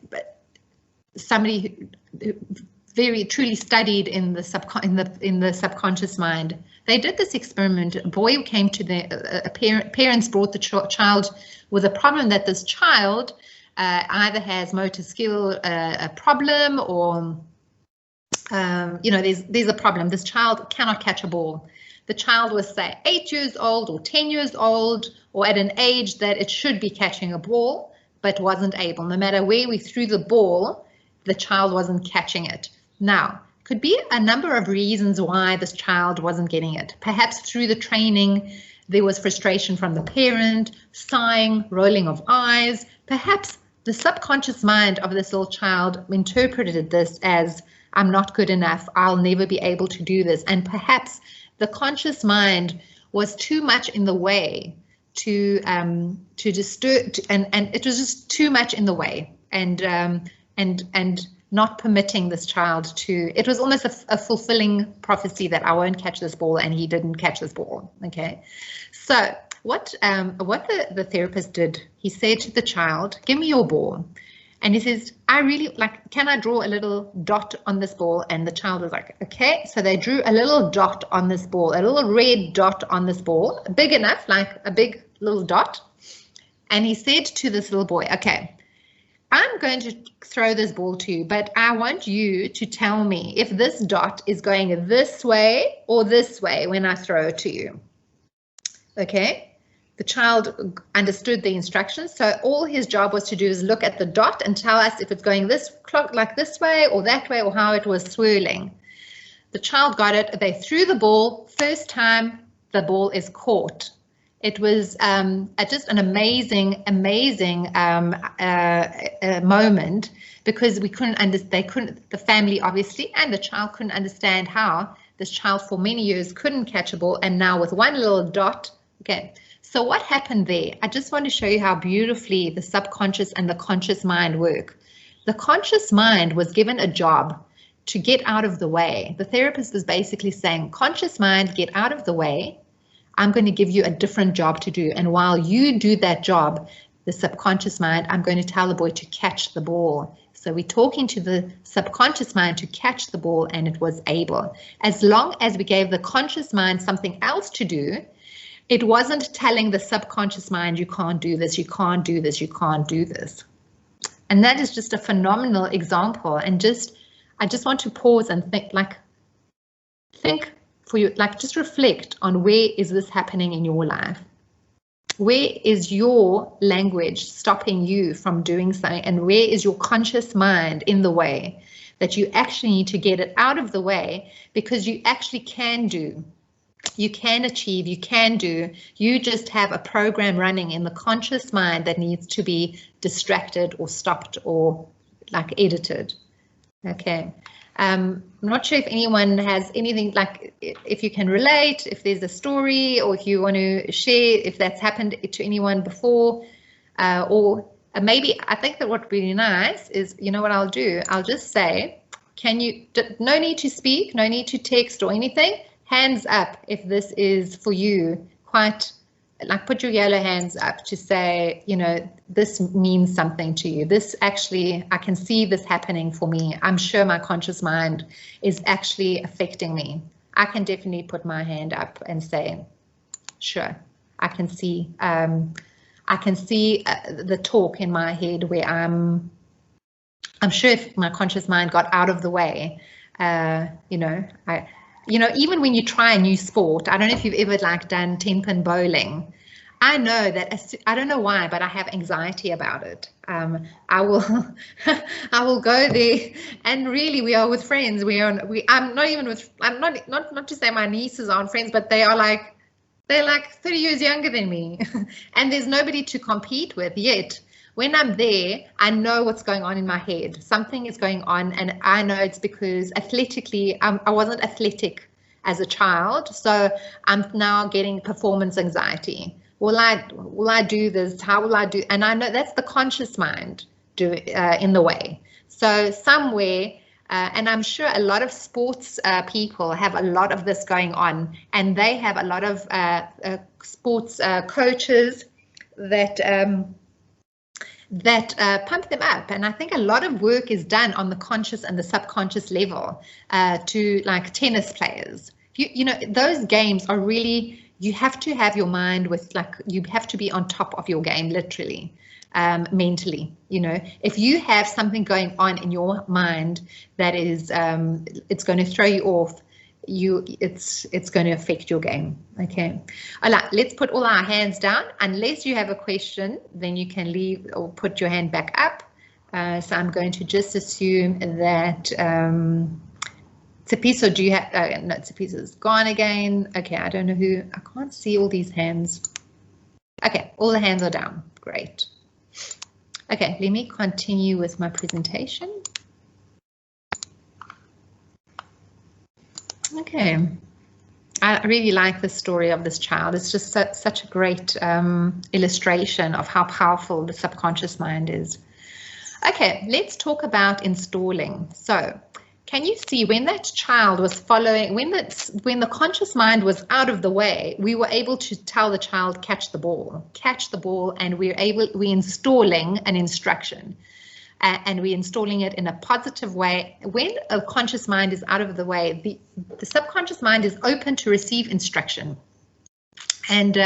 somebody who very truly studied in the subconscious mind. They did this experiment. A boy came to parents brought the child with a problem that this child either has motor skill a problem, or you know, there's a problem. This child cannot catch a ball. The child was, say, 8 years old or 10 years old, or at an age that it should be catching a ball, but wasn't able. No matter where we threw the ball, the child wasn't catching it. Now, could be a number of reasons why this child wasn't getting it. Perhaps through the training, there was frustration from the parent, sighing, rolling of eyes. Perhaps the subconscious mind of this little child interpreted this as, I'm not good enough, I'll never be able to do this. And perhaps the conscious mind was too much in the way to disturb, and it was just too much in the way, and not permitting this child to, it was almost a fulfilling prophecy that I won't catch this ball, and he didn't catch this ball. Okay, so what the therapist did, he said to the child, give me your ball. And he says, I really like, can I draw a little dot on this ball? And the child was like, okay. So they drew a little dot on this ball, a little red dot on this ball, big enough, like a big little dot. And he said to this little boy, okay, I'm going to throw this ball to you, but I want you to tell me if this dot is going this way or this way when I throw it to you. Okay. The child understood the instructions, so all his job was to do is look at the dot and tell us if it's going this clock like this way or that way, or how it was swirling. The child got it. They threw the ball. First time the ball is caught. It was just an amazing moment, because we couldn't understand. The family obviously and the child couldn't understand how This child for many years couldn't catch a ball, and now with one little dot, okay. So what happened there? I just want to show you how beautifully the subconscious and the conscious mind work. The conscious mind was given a job to get out of the way. The therapist was basically saying, conscious mind, get out of the way. I'm going to give you a different job to do. And while you do that job, the subconscious mind, I'm going to tell the boy to catch the ball. So we're talking to the subconscious mind to catch the ball, and it was able. As long as we gave the conscious mind something else to do, it wasn't telling the subconscious mind, you can't do this, you can't do this, you can't do this. And that is just a phenomenal example. And I just want to pause and think for you, just reflect on where is this happening in your life? Where is your language stopping you from doing something? And where is your conscious mind in the way that you actually need to get it out of the way, because you actually can do. You can achieve, you can do, you just have a program running in the conscious mind that needs to be distracted or stopped or edited. Okay, I'm not sure if anyone has anything, if you can relate, if there's a story, or if you want to share if that's happened to anyone before, or maybe I think that what would be nice is, you know what I'll do, I'll just say, no need to speak, no need to text or anything. Hands up if this is for you, put your yellow hands up to say, this means something to you. This actually, I can see this happening for me. I'm sure my conscious mind is actually affecting me. I can definitely put my hand up and say, sure, I can see the talk in my head where I'm sure if my conscious mind got out of the way, even when you try a new sport, I don't know if you've ever done 10-pin bowling. I know that, I don't know why, but I have anxiety about it. I will go there, and really we are with friends. I'm not to say my nieces aren't friends, but they're like 30 years younger than me, and there's nobody to compete with yet. When I'm there, I know what's going on in my head. Something is going on, and I know it's because athletically, I wasn't athletic as a child, so I'm now getting performance anxiety. Will I do this? How will I do? And I know that's the conscious mind in the way. So somewhere, and I'm sure a lot of sports people have a lot of this going on, and they have a lot of sports coaches that pump them up. And I think a lot of work is done on the conscious and the subconscious level to tennis players. Those games are really, you have to have your mind with you have to be on top of your game, literally, mentally. If you have something going on in your mind that is, it's going to throw you off, it's going to affect your game. Okay, all right, let's put all our hands down. Unless you have a question, then you can leave or put your hand back up. So I'm going to just assume that Tsepiso, do you have, no, Tsepiso's gone again. Okay, I don't know who, I can't see all these hands. Okay, all the hands are down, great. Okay, let me continue with my presentation. Okay, I really like the story of this child. It's just such a great illustration of how powerful the subconscious mind is. Okay, let's talk about installing. So, can you see when that child was following, when the conscious mind was out of the way, we were able to tell the child catch the ball, and we're installing an instruction. And we're installing it in a positive way. When a conscious mind is out of the way, the subconscious mind is open to receive instruction. And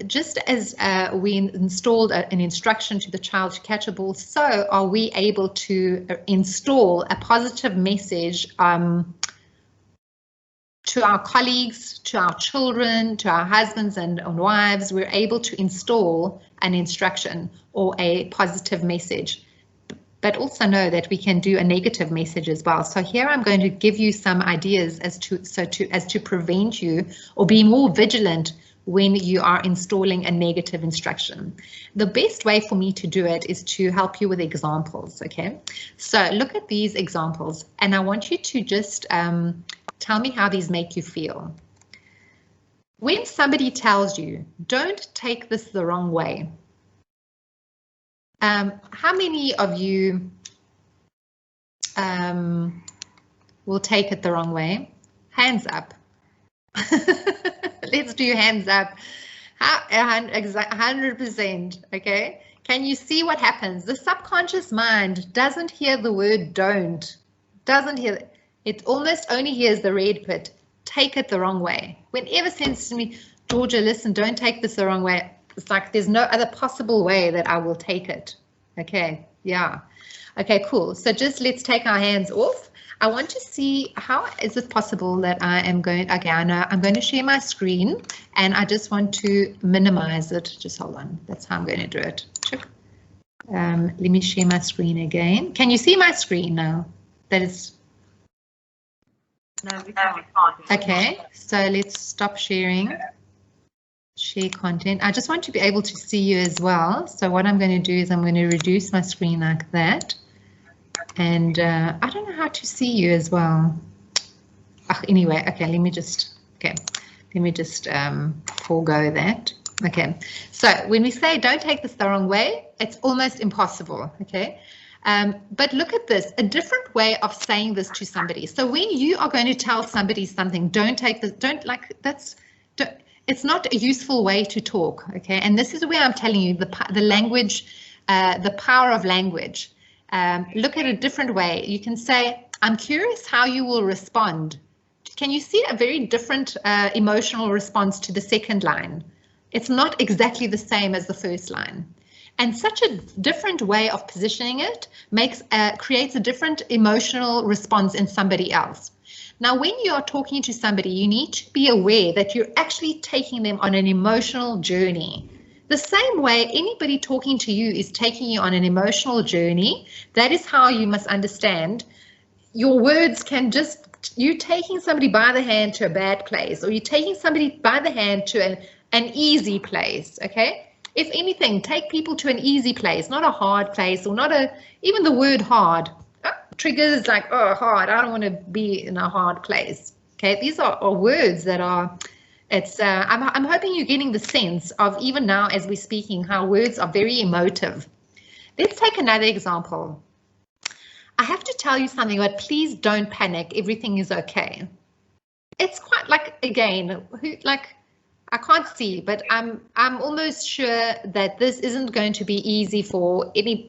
just as we installed an instruction to the child to catch a ball, so are we able to install a positive message to our colleagues, to our children, to our husbands and wives. We're able to install an instruction or a positive message, but also know that we can do a negative message as well. So here I'm going to give you some ideas as to prevent you or be more vigilant when you are installing a negative instruction. The best way for me to do it is to help you with examples, okay? So look at these examples, and I want you to just Tell me how these make you feel. When somebody tells you, don't take this the wrong way, how many of you will take it the wrong way? Hands up. Let's do hands up. 100%, okay? Can you see what happens? The subconscious mind doesn't hear the word don't. Doesn't hear it. It almost only hears the red pit. Take it the wrong way. Whenever says to me, Georgia, listen, don't take this the wrong way. It's like there's no other possible way that I will take it. Okay, yeah. Okay, cool. So just let's take our hands off. I want to see how is it possible that I am going, okay, I know I'm going to share my screen and I just want to minimize it. Just hold on. That's how I'm going to do it. Check. Let me share my screen again. Can you see my screen now? That is. No, we can't. Okay, so let's stop sharing. Share content. I just want to be able to see you as well. So what I'm going to do is I'm going to reduce my screen like that. And I don't know how to see you as well. Anyway, okay, let me just forego that. Okay, so when we say don't take this the wrong way, it's almost impossible, okay? But look at this, a different way of saying this to somebody. So when you are going to tell somebody something, don't take this, it's not a useful way to talk, okay? And this is where I'm telling you the language, the power of language. Look at a different way. You can say, I'm curious how you will respond. Can you see a very different emotional response to the second line? It's not exactly the same as the first line. And such a different way of positioning it creates a different emotional response in somebody else. Now, when you are talking to somebody, you need to be aware that you're actually taking them on an emotional journey. The same way anybody talking to you is taking you on an emotional journey, that is how you must understand your words can you're taking somebody by the hand to a bad place, or you're taking somebody by the hand to an easy place, okay? If anything, take people to an easy place, not a hard place, or even the word hard. Triggers like, oh, hard, I don't want to be in a hard place, okay? These are words that are, I'm hoping you're getting the sense of, even now as we're speaking, how words are very emotive. Let's take another example. I have to tell you something, but please don't panic. Everything is okay. It's quite like, again, I can't see, but I'm almost sure that this isn't going to be easy for any,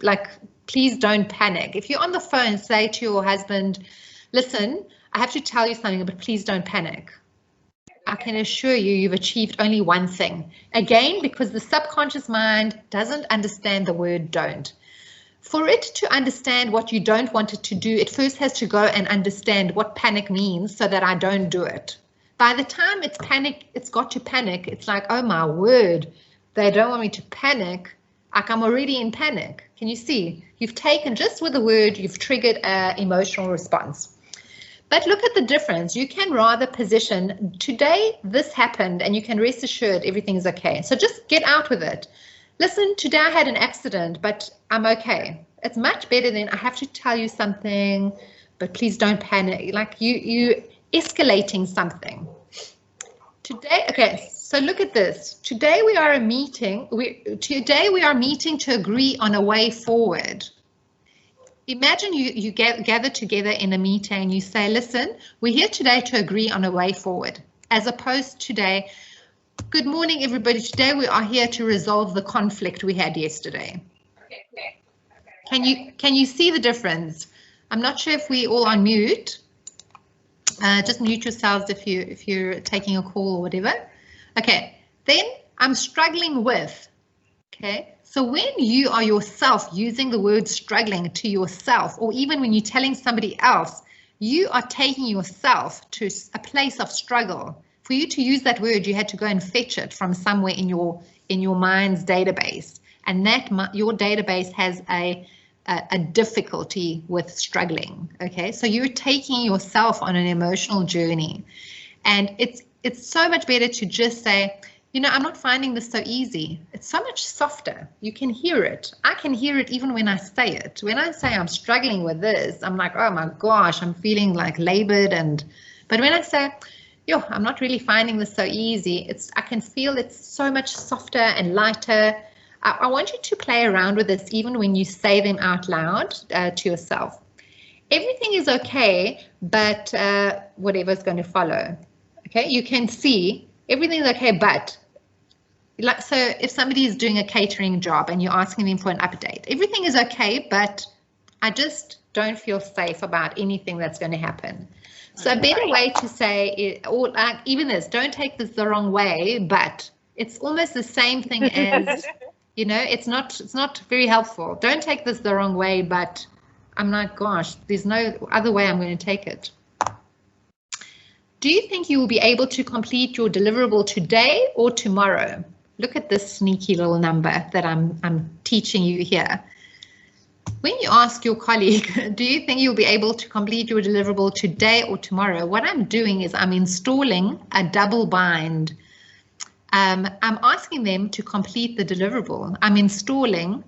please don't panic. If you're on the phone, say to your husband, listen, I have to tell you something, but please don't panic. I can assure you, you've achieved only one thing. Again, because the subconscious mind doesn't understand the word don't. For it to understand what you don't want it to do, it first has to go and understand what panic means so that I don't do it. By the time it's got to panic, it's like, oh my word, they don't want me to panic. Like I'm already in panic. Can you see? You've taken, just with the word, you've triggered an emotional response. But look at the difference. You can rather position, today this happened, and you can rest assured everything is okay. So just get out with it. Listen, today I had an accident, but I'm okay. It's much better than I have to tell you something, but please don't panic. Like you escalating something. Today, okay, so look at this. Today we are meeting to agree on a way forward. Imagine you gather together in a meeting and you say, listen, we're here today to agree on a way forward, as opposed to today, good morning, everybody. Today we are here to resolve the conflict we had yesterday. Can you see the difference? I'm not sure if we all on mute. Just mute yourselves if you're taking a call or whatever. Okay, then I'm struggling with. Okay, so when you are yourself using the word struggling to yourself, or even when you're telling somebody else, you are taking yourself to a place of struggle. For you to use that word, you had to go and fetch it from somewhere in your mind's database, and that your database has a difficulty with struggling. Okay, so you're taking yourself on an emotional journey, and it's so much better to just say, you know, I'm not finding this so easy. It's so much softer. You can hear it. I can hear it even when I say it. When I say I'm struggling with this, I'm like, oh my gosh, I'm feeling like labored and But when I say, yo, I'm not really finding this so easy, I can feel it's so much softer and lighter. I want you to play around with this even when you say them out loud to yourself. Everything is okay, but whatever's going to follow. Okay, you can see everything's okay, but like, so if somebody is doing a catering job and you're asking them for an update, everything is okay, but I just don't feel safe about anything that's going to happen. So a better way to say it, or like even this, don't take this the wrong way, but it's almost the same thing as, you know, it's not very helpful. Don't take this the wrong way, but I'm like, gosh, there's no other way I'm going to take it. Do you think you will be able to complete your deliverable today or tomorrow? Look at this sneaky little number that I'm teaching you here. When you ask your colleague, do you think you'll be able to complete your deliverable today or tomorrow? What I'm doing is I'm installing a double bind. I'm asking them to complete the deliverable. I'm installing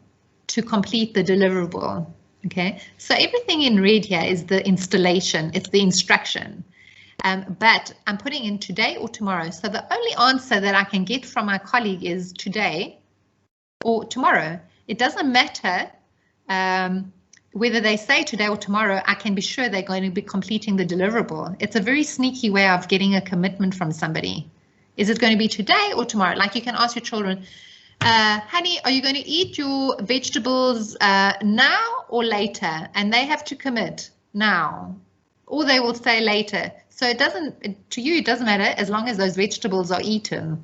to complete the deliverable. Okay, so everything in red here is the installation, it's the instruction. But I'm putting in today or tomorrow. So the only answer that I can get from my colleague is today or tomorrow. It doesn't matter whether they say today or tomorrow. I can be sure they're going to be completing the deliverable. It's a very sneaky way of getting a commitment from somebody. Is it going to be today or tomorrow? Like you can ask your children, honey, are you going to eat your vegetables now or later? And they have to commit now, or they will say later. So it doesn't, to you, it doesn't matter as long as those vegetables are eaten.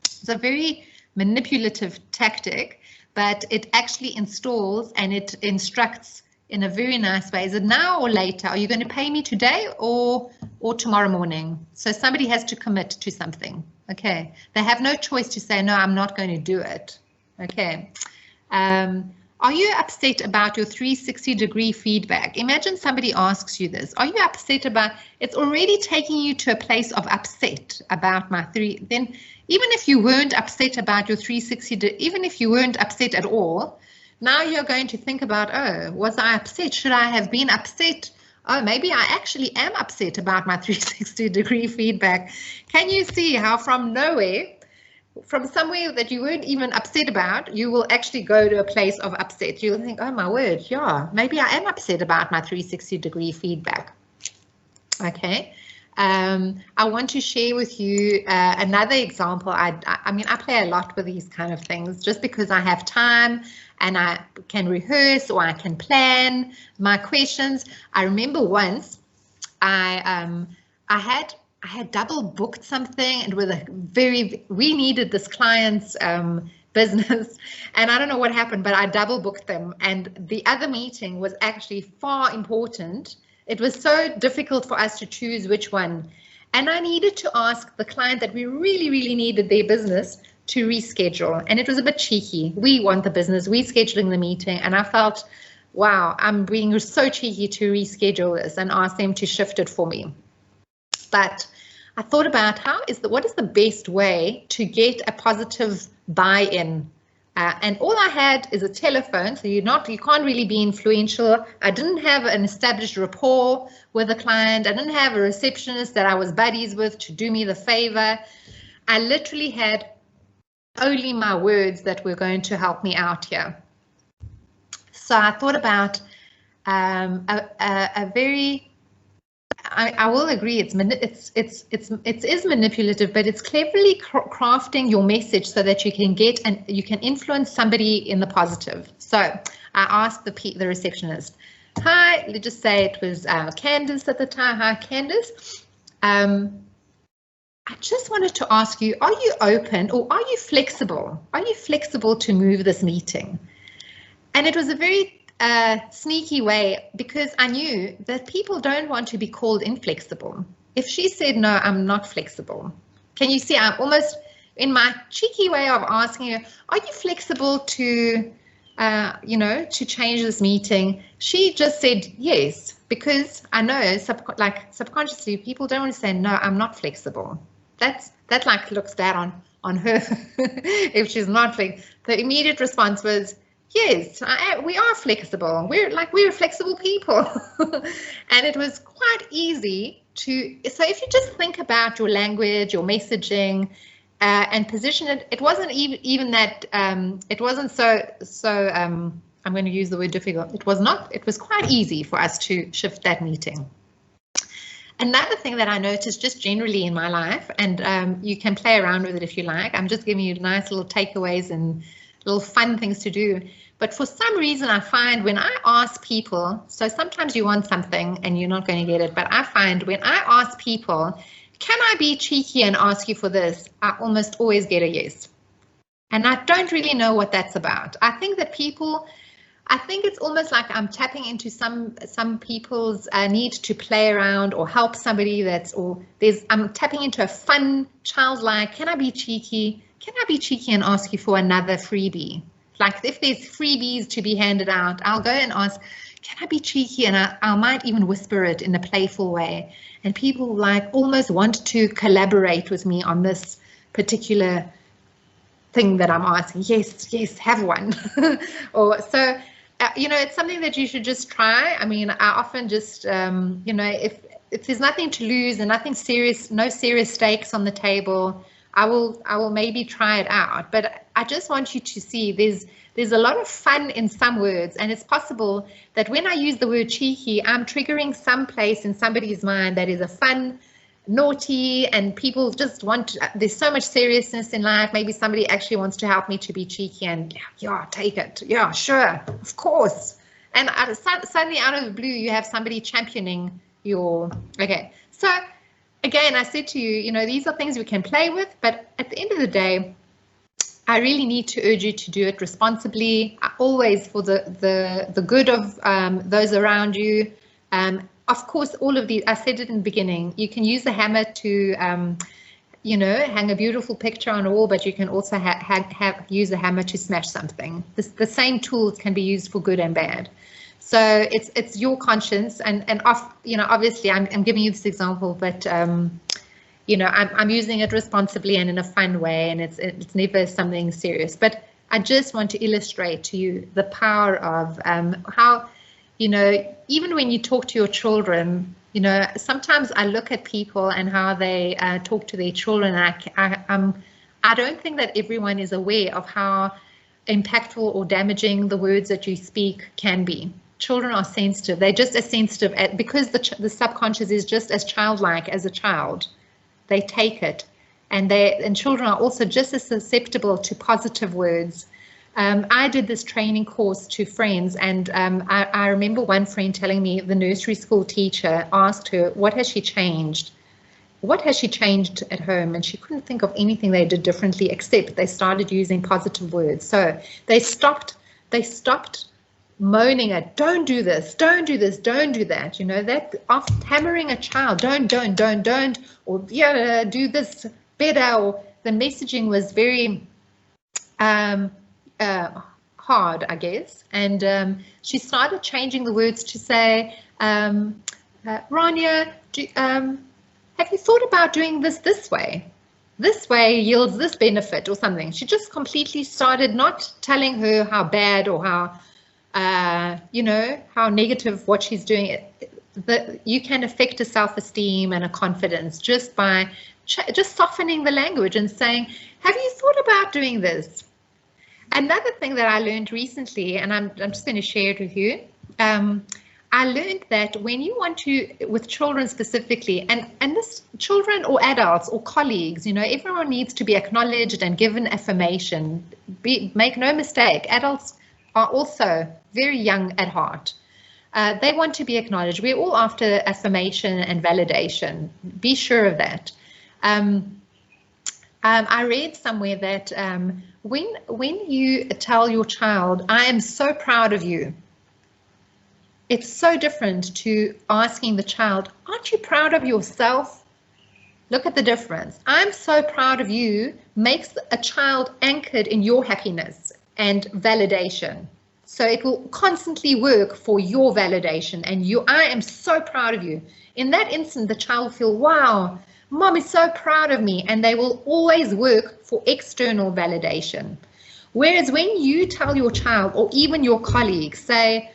It's a very manipulative tactic, but it actually installs and it instructs in a very nice way. Is it now or later? Are you going to pay me today or tomorrow morning? So somebody has to commit to something. Okay, they have no choice to say, no, I'm not going to do it. Okay. Are you upset about your 360-degree feedback? Imagine somebody asks you this. Are you upset about, it's already taking you to a place of upset about my then even if you weren't upset about your 360, even if you weren't upset at all, now you're going to think about, oh, was I upset? Should I have been upset? Oh, maybe I actually am upset about my 360-degree feedback. Can you see how from nowhere, from somewhere that you weren't even upset about, you will actually go to a place of upset. You'll think, oh my word, yeah, maybe I am upset about my 360-degree feedback. Okay, I want to share with you another example. I mean, I play a lot with these kind of things just because I have time and I can rehearse or I can plan my questions. I remember once I had double booked something, and with we needed this client's business, and I don't know what happened, but I double booked them, and the other meeting was actually far important. It was so difficult for us to choose which one, and I needed to ask the client that we really, really needed their business to reschedule, and it was a bit cheeky. We want the business, we're scheduling the meeting, and I felt, wow, I'm being so cheeky to reschedule this and ask them to shift it for me. But I thought about what is the best way to get a positive buy-in, and all I had is a telephone, so you can't really be influential. I didn't have an established rapport with the client. I didn't have a receptionist that I was buddies with to do me the favor. I literally had only my words that were going to help me out here. So I thought about a very, I will agree, it is manipulative, but it's cleverly crafting your message so that you can get and you can influence somebody in the positive. So I asked the receptionist, hi, let's just say it was Candace at the time. Hi, Candace. I just wanted to ask you, are you open or are you flexible? Are you flexible to move this meeting? And it was a very sneaky way, because I knew that people don't want to be called inflexible. If she said, no, I'm not flexible. Can you see, I'm almost in my cheeky way of asking her, are you flexible to, to change this meeting? She just said yes, because I know subconsciously people don't want to say, no, I'm not flexible. That like looks bad on her if she's not flexible. The immediate response was, yes, we are flexible. We're flexible people. And it was quite easy so if you just think about your language, your messaging, and position it, it wasn't even that, it wasn't so I'm going to use the word difficult. It was quite easy for us to shift that meeting. Another thing that I noticed just generally in my life, and you can play around with it if you like, I'm just giving you nice little takeaways and little fun things to do. But for some reason, I find when I ask people, so sometimes you want something and you're not going to get it, but I find when I ask people, can I be cheeky and ask you for this? I almost always get a yes. And I don't really know what that's about. I think that I think it's almost like I'm tapping into some people's need to play around or help somebody I'm tapping into a fun, childlike, can I be cheeky? Can I be cheeky and ask you for another freebie? Like if there's freebies to be handed out, I'll go and ask, can I be cheeky? And I might even whisper it in a playful way. And people like almost want to collaborate with me on this particular thing that I'm asking. Yes, have one. Or so, it's something that you should just try. I mean, I often just, if there's nothing to lose and nothing serious, no serious stakes on the table, I will maybe try it out. But I just want you to see there's a lot of fun in some words, and it's possible that when I use the word cheeky, I'm triggering some place in somebody's mind that is a fun, naughty, and people just there's so much seriousness in life. Maybe somebody actually wants to help me to be cheeky and yeah, take it. Yeah, sure, of course. And suddenly out of the blue, you have somebody championing okay. So again, I said to you, these are things we can play with, but at the end of the day, I really need to urge you to do it responsibly, always for the good of those around you. Of course, all of these, I said it in the beginning, you can use the hammer to, hang a beautiful picture on a wall, but you can also use a hammer to smash something. The same tools can be used for good and bad. So it's your conscience, and obviously I'm giving you this example, but I'm using it responsibly and in a fun way, and it's never something serious. But I just want to illustrate to you the power of how, even when you talk to your children, sometimes I look at people and how they talk to their children. I don't think that everyone is aware of how impactful or damaging the words that you speak can be. Children are sensitive. They're just as sensitive because the subconscious is just as childlike as a child. They take it, and children are also just as susceptible to positive words. I did this training course to friends, and I remember one friend telling me the nursery school teacher asked her, what has she changed? What has she changed at home? And she couldn't think of anything they did differently, except they started using positive words. So they stopped moaning at, don't do this, don't do this, don't do that. That off hammering a child, don't, or yeah, do this better. Or the messaging was very hard, I guess. And she started changing the words to say, Rania, have you thought about doing this way? This way yields this benefit or something. She just completely started not telling her how bad or how how negative what she's doing. You can affect a self-esteem and a confidence just by just softening the language and saying, have you thought about doing this? Another thing that I learned recently, and I'm just going to share it with you. I learned that when you want to, with children specifically, and this children or adults or colleagues, everyone needs to be acknowledged and given affirmation. Make no mistake, adults are also very young at heart. They want to be acknowledged. We're all after affirmation and validation. Be sure of that. I read somewhere that when you tell your child, I am so proud of you, it's so different to asking the child, aren't you proud of yourself? Look at the difference. I'm so proud of you makes a child anchored in your happiness and validation. So it will constantly work for your validation and I am so proud of you. In that instant, the child will feel, wow, mom is so proud of me, and they will always work for external validation. Whereas when you tell your child or even your colleagues, say,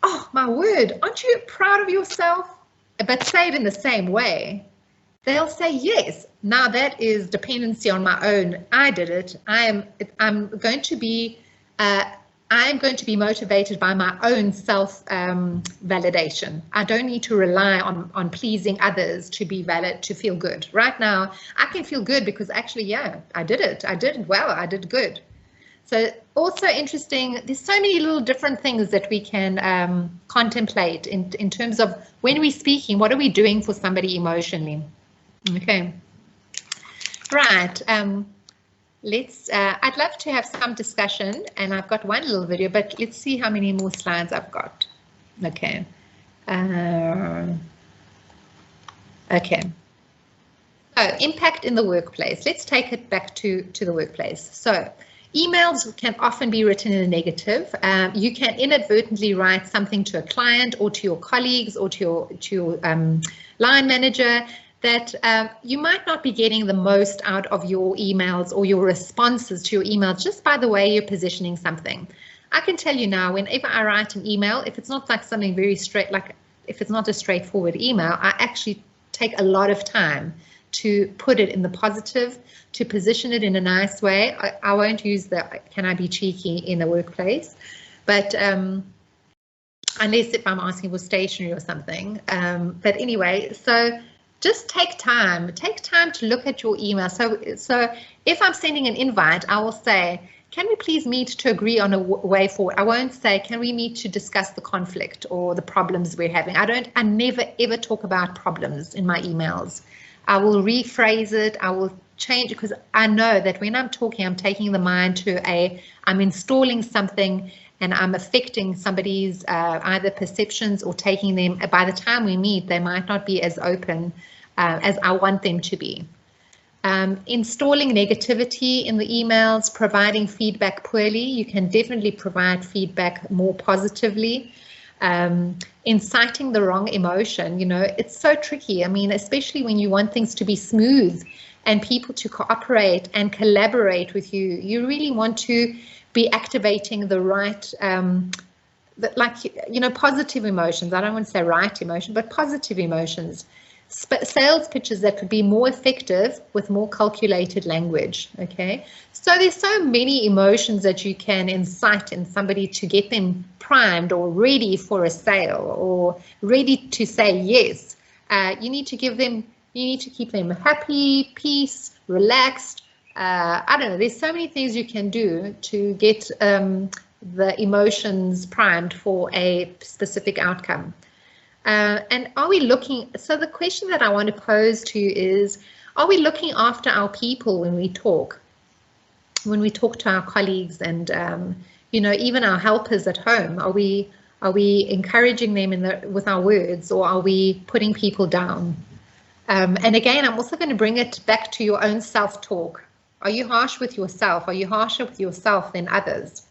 oh, my word, aren't you proud of yourself? but say it in the same way, they'll say yes. Now that is dependency on my own. I did it. I'm going to be motivated by my own self validation. I don't need to rely on pleasing others to be valid, to feel good. Right now, I can feel good because actually, yeah, I did it. I did it well. I did good. So also interesting, there's so many little different things that we can contemplate in terms of when we're speaking, what are we doing for somebody emotionally? Okay, right. I'd love to have some discussion, and I've got one little video, but let's see how many more slides I've got. Okay. Okay. So impact in the workplace. Let's take it back to the workplace. So emails can often be written in a negative. You can inadvertently write something to a client or to your colleagues or to your line manager that you might not be getting the most out of your emails or your responses to your emails just by the way you're positioning something. I can tell you now, whenever I write an email, if it's not like something very straight, like if it's not a straightforward email, I actually take a lot of time to put it in the positive, to position it in a nice way. I won't use the "can I be cheeky" in the workplace, but unless if I'm asking for stationery or something. But anyway, so just take time to look at your email. So if I'm sending an invite, I will say, can we please meet to agree on a way forward? I won't say, can we meet to discuss the conflict or the problems we're having? I never ever talk about problems in my emails. I will rephrase it. I will change it because I know that when I'm talking, I'm taking the mind to I'm installing something and I'm affecting somebody's either perceptions or taking them. By the time we meet, they might not be as open as I want them to be. Installing negativity in the emails, providing feedback poorly. You can definitely provide feedback more positively. Inciting the wrong emotion, it's so tricky. I mean, especially when you want things to be smooth and people to cooperate and collaborate with you, you really want to be activating the right, positive emotions. I don't want to say right emotion, but positive emotions. Sales pitches that could be more effective with more calculated language. Okay, so there's so many emotions that you can incite in somebody to get them primed or ready for a sale or ready to say yes. You need to keep them happy, peace, relaxed. I don't know, there's so many things you can do to get the emotions primed for a specific outcome. And are we looking, so the question that I want to pose to you is, are we looking after our people when we talk to our colleagues and, even our helpers at home? Are we encouraging them with our words, or are we putting people down? And again, I'm also going to bring it back to your own self-talk. Are you harsh with yourself? Are you harsher with yourself than others?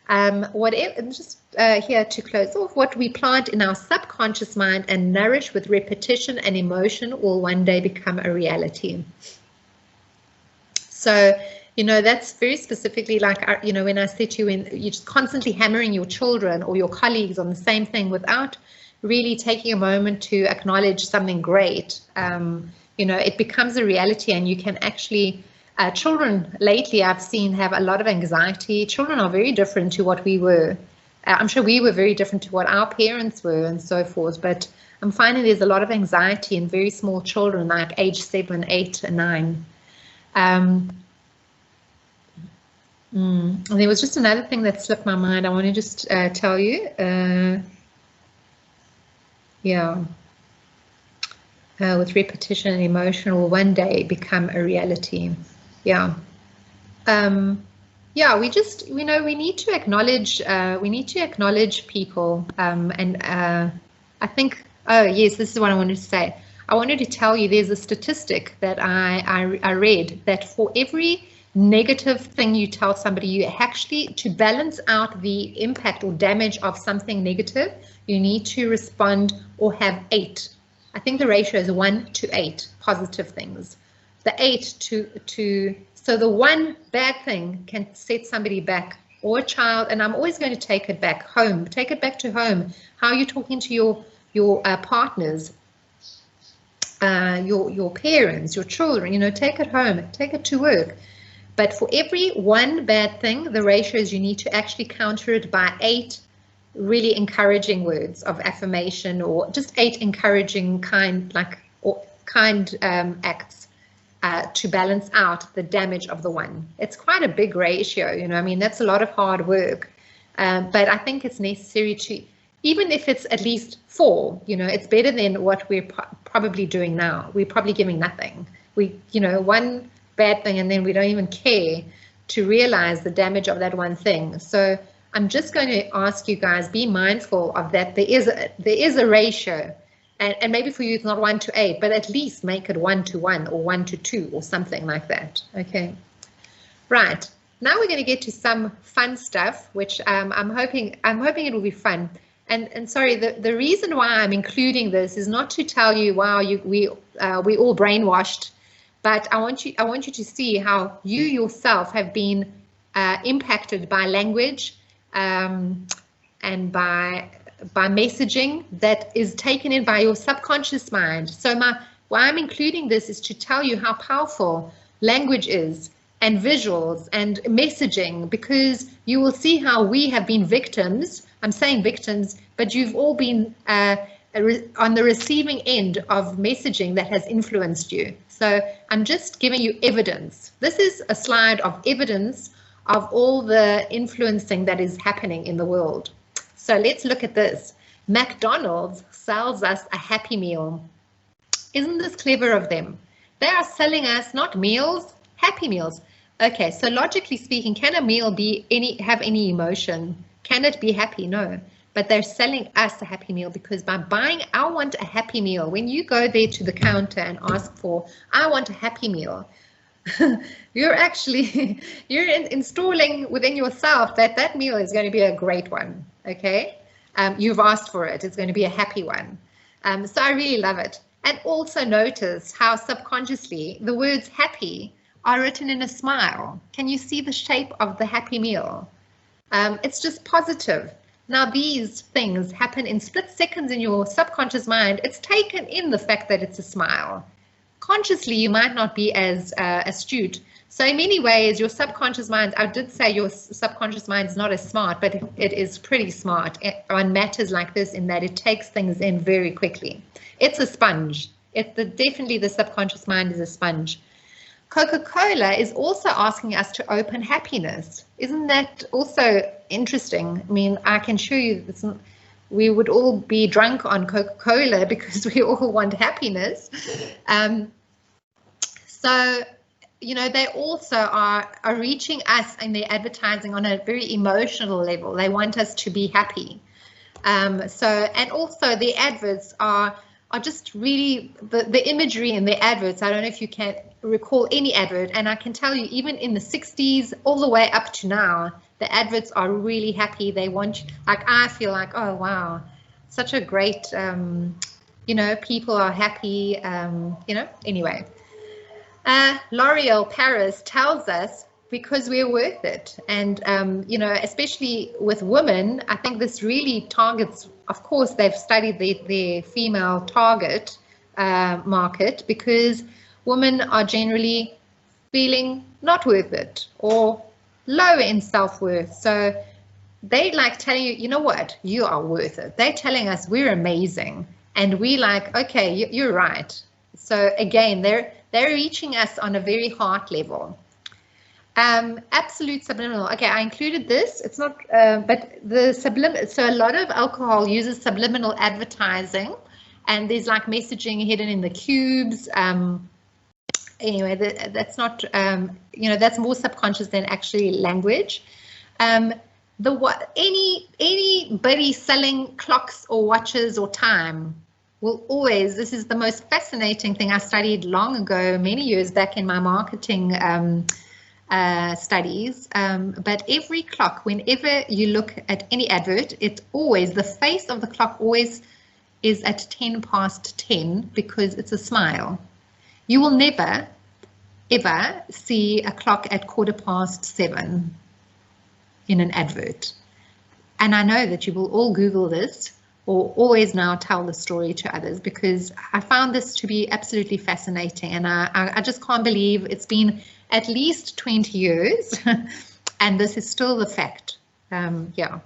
Here to close off, what we plant in our subconscious mind and nourish with repetition and emotion will one day become a reality. So, that's very specifically like, when I said to you, when you're just constantly hammering your children or your colleagues on the same thing without really taking a moment to acknowledge something great, it becomes a reality, and you can actually children lately I've seen have a lot of anxiety. Children are very different to what we were. I'm sure we were very different to what our parents were and so forth, but I'm finding there's a lot of anxiety in very small children, like age 7, 8, and 9. And there was just another thing that slipped my mind. I want to just tell you. With repetition and emotion will one day become a reality. Yeah. We just, we need to acknowledge people. I think, yes, this is what I wanted to say. I wanted to tell you there's a statistic that I read that for every negative thing you tell somebody, you actually, to balance out the impact or damage of something negative, you need to respond or have 8. I think the ratio is 1 to 8 positive things. The 8 so the one bad thing can set somebody back, or a child, and I'm always going to take it back home. Take it back to home. How are you talking to your partners? your parents, your children, you know, take it home, take it to work. But for every one bad thing, the ratio is you need to actually counter it by 8 really encouraging words of affirmation, or just 8 encouraging kind acts to balance out the damage of the one. It's quite a big ratio, you know, I mean, that's a lot of hard work. But I think it's necessary to, even if it's at least 4, you know, it's better than what we're probably doing now. We're probably giving nothing. You know, one bad thing and then we don't even care to realize the damage of that one thing. So I'm just going to ask you guys, be mindful of that. There is a ratio, and maybe for you it's not 1 to 8, but at least make it 1 to 1 or 1 to 2 or something like that. Okay, right. Now we're going to get to some fun stuff, which I'm hoping it will be fun. And sorry, the reason why I'm including this is not to tell you, wow, we all brainwashed, but I want you to see how you yourself have been impacted by language and by messaging that is taken in by your subconscious mind. So why I'm including this is to tell you how powerful language is, and visuals and messaging, because you will see how we have been victims. I'm saying victims, but you've all been on the receiving end of messaging that has influenced you. So I'm just giving you evidence. This is a slide of evidence of all the influencing that is happening in the world. So let's look at this. McDonald's sells us a Happy Meal. Isn't this clever of them? They are selling us not meals, Happy Meals. Okay, so logically speaking, can a meal have any emotion? Can it be happy? No. But they're selling us a Happy Meal because by buying, I want a Happy Meal. When you go there to the counter and ask for, I want a Happy Meal, you're actually, you're installing within yourself that meal is going to be a great one, okay? You've asked for it. It's going to be a happy one. So I really love it. And also notice how subconsciously the words happy are written in a smile. Can you see the shape of the Happy Meal? It's just positive. Now these things happen in split seconds in your subconscious mind. It's taken in the fact that it's a smile. Consciously, you might not be as astute. So in many ways, your subconscious mind, I did say your subconscious mind is not as smart, but it is pretty smart on matters like this in that it takes things in very quickly. It's a sponge. Definitely the subconscious mind is a sponge. Coca-Cola is also asking us to open happiness. Isn't that also interesting? I mean, I can show you this. We would all be drunk on Coca-Cola because we all want happiness. So, you know, they also are reaching us in their advertising on a very emotional level. They want us to be happy. And also the adverts are just really, the imagery in the adverts, I don't know if you can recall any advert, and I can tell you even in the 60s all the way up to now, the adverts are really happy. They want, like, I feel like, oh wow, such a great, you know, people are happy, you know, anyway. L'Oreal Paris tells us because we're worth it. And, you know, especially with women, I think this really targets, of course, they've studied the female target market because women are generally feeling not worth it or low in self-worth. So they like telling you, you know what, you are worth it. They're telling us we're amazing. And we like, okay, you're right. So again, they're reaching us on a very heart level. Absolute subliminal. Okay, I included this. It's not, but the subliminal. So a lot of alcohol uses subliminal advertising, and there's like messaging hidden in the cubes. Anyway, that's not, you know, that's more subconscious than actually language. Anybody selling clocks or watches or time will always, this is the most fascinating thing I studied long ago, many years back in my marketing studies, but every clock, whenever you look at any advert, it's always, the face of the clock always is at 10 past 10 because it's a smile. You will never, ever see a clock at 7:15 in an advert. And I know that you will all Google this or always now tell the story to others, because I found this to be absolutely fascinating, and I just can't believe it's been at least 20 years and this is still the fact. Yeah.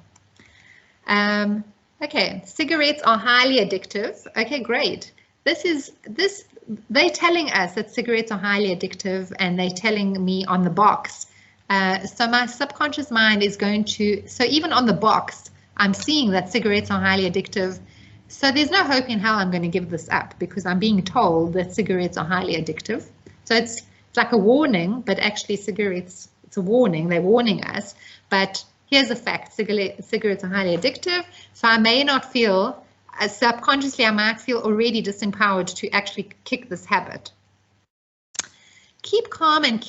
Okay, cigarettes are highly addictive. Okay, great. They're telling us that cigarettes are highly addictive, and they're telling me on the box. So my subconscious mind is going to, so even on the box, I'm seeing that cigarettes are highly addictive. So there's no hope in hell I'm going to give this up, because I'm being told that cigarettes are highly addictive. So it's like a warning, but actually cigarettes, it's a warning, they're warning us. But here's a fact, cigarettes are highly addictive. So I may not feel, subconsciously I might feel already disempowered to actually kick this habit. Keep calm and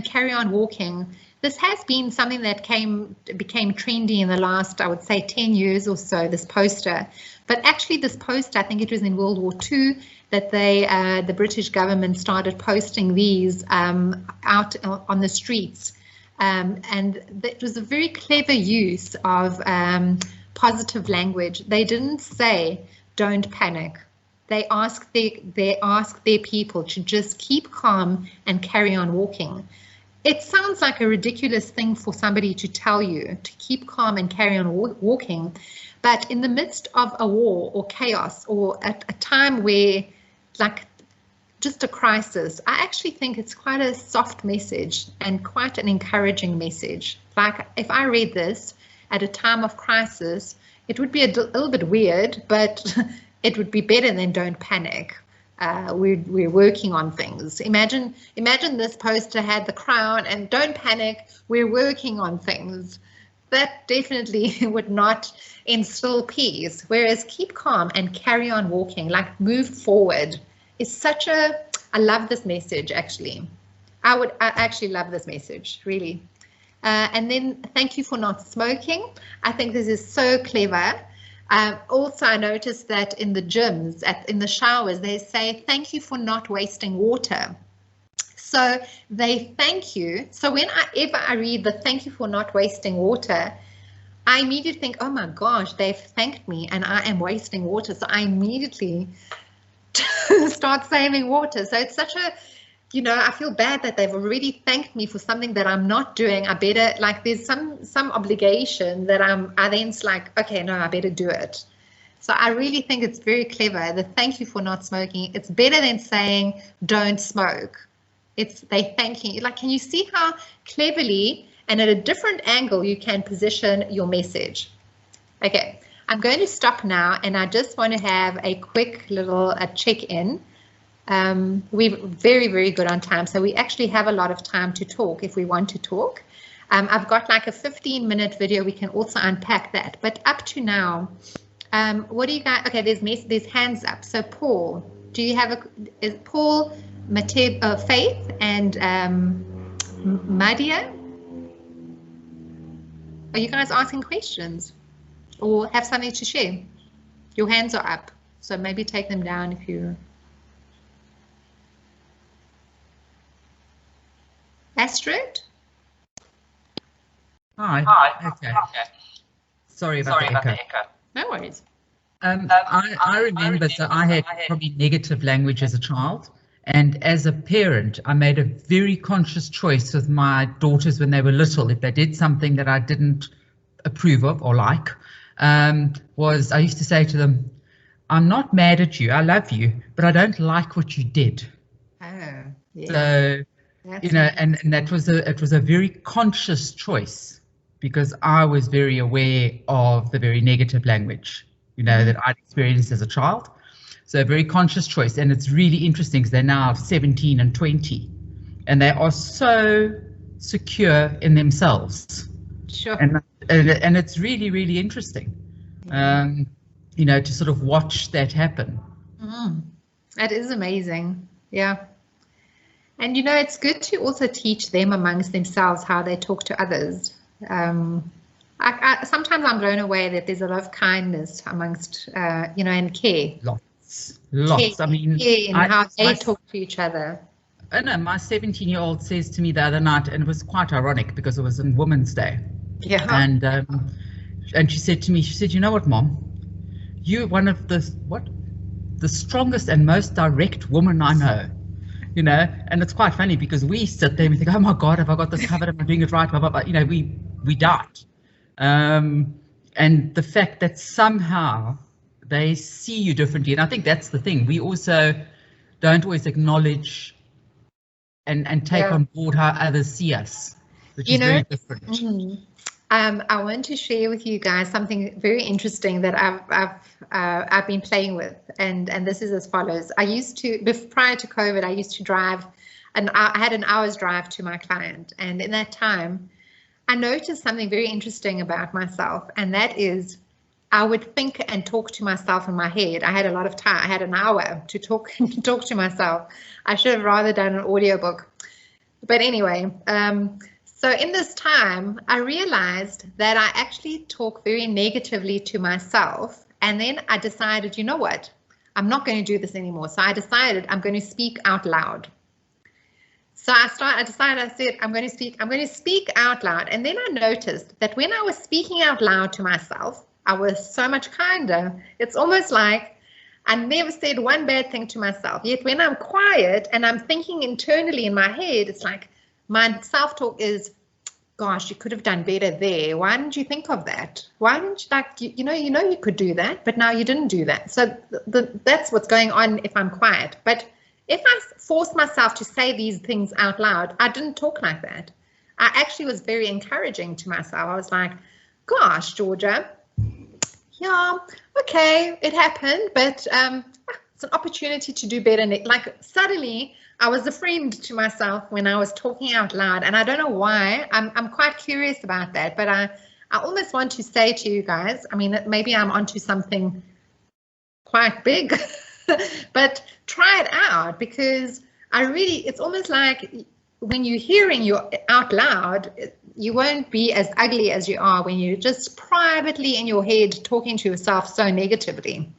carry on walking. This has been something that became trendy in the last, I would say, 10 years or so, this poster. But actually this poster, I think it was in World War II, that the British government started posting these out on the streets. And it was a very clever use of positive language. They didn't say, don't panic. They ask their people to just keep calm and carry on walking. It sounds like a ridiculous thing for somebody to tell you to keep calm and carry on walking, but in the midst of a war or chaos, or at a time where, like, just a crisis, I actually think it's quite a soft message and quite an encouraging message. Like, if I read this at a time of crisis, it would be a little bit weird, but it would be better than don't panic. We're working on things. Imagine this poster had the crown and don't panic, we're working on things. That definitely would not instill peace. Whereas keep calm and carry on walking, like move forward, is such a, I love this message actually. I actually love this message, really. And then thank you for not smoking. I think this is so clever. Also, I noticed that in the gyms, in the showers, they say, thank you for not wasting water. So they thank you. So whenever I read the thank you for not wasting water, I immediately think, oh my gosh, they've thanked me and I am wasting water. So I immediately start saving water. So it's such a, you know, I feel bad that they've already thanked me for something that I'm not doing. I better, like, there's some obligation that I then like, okay, no, I better do it. So I really think it's very clever. The thank you for not smoking. It's better than saying don't smoke. They thanking you. Like, can you see how cleverly and at a different angle you can position your message? Okay, I'm going to stop now, and I just want to have a quick little check-in. We're very, very good on time, so we actually have a lot of time to talk if we want to talk. I've got like a 15-minute video. We can also unpack that, but up to now, what do you guys? Okay, there's hands up. So Paul, do you have Paul, Faith, and Madia? Are you guys asking questions or have something to share? Your hands are up, so maybe take them down if you. Astrid? Hi. Okay. Sorry about the echo. No worries. I remember, so I had probably negative language as a child, and as a parent, I made a very conscious choice with my daughters when they were little. If they did something that I didn't approve of or like, I used to say to them, I'm not mad at you, I love you, but I don't like what you did. Oh, yeah. So, you know, and it was a very conscious choice, because I was very aware of the very negative language, you know, that I'd experienced as a child. So a very conscious choice. And it's really interesting because they're now 17 and 20 and they are so secure in themselves. Sure. And it's really, really interesting, you know, to sort of watch that happen. That is amazing. Yeah. And, you know, it's good to also teach them amongst themselves how they talk to others. Sometimes I'm blown away that there's a lot of kindness amongst, you know, and care. Lots. I mean, how they talk to each other. I know, my 17-year-old says to me the other night, and it was quite ironic because it was on Women's Day. Yeah. And she said to me, she said, you know what, Mom? you're one of the strongest and most direct woman I know. You know, and it's quite funny because we sit there and we think, oh my God, have I got this covered? Am I doing it right? Blah, blah, blah. You know, we doubt. And the fact that somehow they see you differently. And I think that's the thing. We also don't always acknowledge and take on board how others see us, which is very different. I want to share with you guys something very interesting that I've been playing with, and this is as follows. I used to, prior to COVID, I used to drive, and I had an hour's drive to my client, and in that time, I noticed something very interesting about myself, and that is, I would think and talk to myself in my head. I had a lot of time. I had an hour to talk to myself. I should have rather done an audiobook, but anyway. So in this time, I realized that I actually talk very negatively to myself. And then I decided, you know what, I'm not going to do this anymore. So I decided I'm going to speak out loud. So I said, I'm going to speak out loud. And then I noticed that when I was speaking out loud to myself, I was so much kinder. It's almost like I never said one bad thing to myself. Yet when I'm quiet and I'm thinking internally in my head, it's like, my self-talk is, gosh, you could have done better there. Why didn't you think of that? Why didn't you, you know you could do that, but now you didn't do that. So that's what's going on if I'm quiet. But if I force myself to say these things out loud, I didn't talk like that. I actually was very encouraging to myself. I was like, gosh, Georgia, yeah, okay, it happened, but it's an opportunity to do better. Like suddenly, I was a friend to myself when I was talking out loud, and I don't know why. I'm quite curious about that, but I almost want to say to you guys, I mean, maybe I'm onto something quite big, but try it out, because it's almost like when you're hearing you out loud, you won't be as ugly as you are when you're just privately in your head talking to yourself so negatively.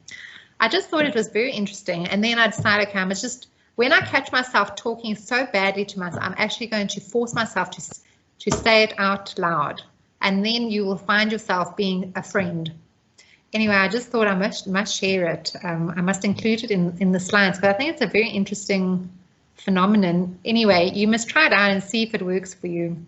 I just thought it was very interesting, and then I decided, okay, when I catch myself talking so badly to myself, I'm actually going to force myself to say it out loud, and then you will find yourself being a friend. Anyway, I just thought I must share it. I must include it in the slides, but I think it's a very interesting phenomenon. Anyway, you must try it out and see if it works for you.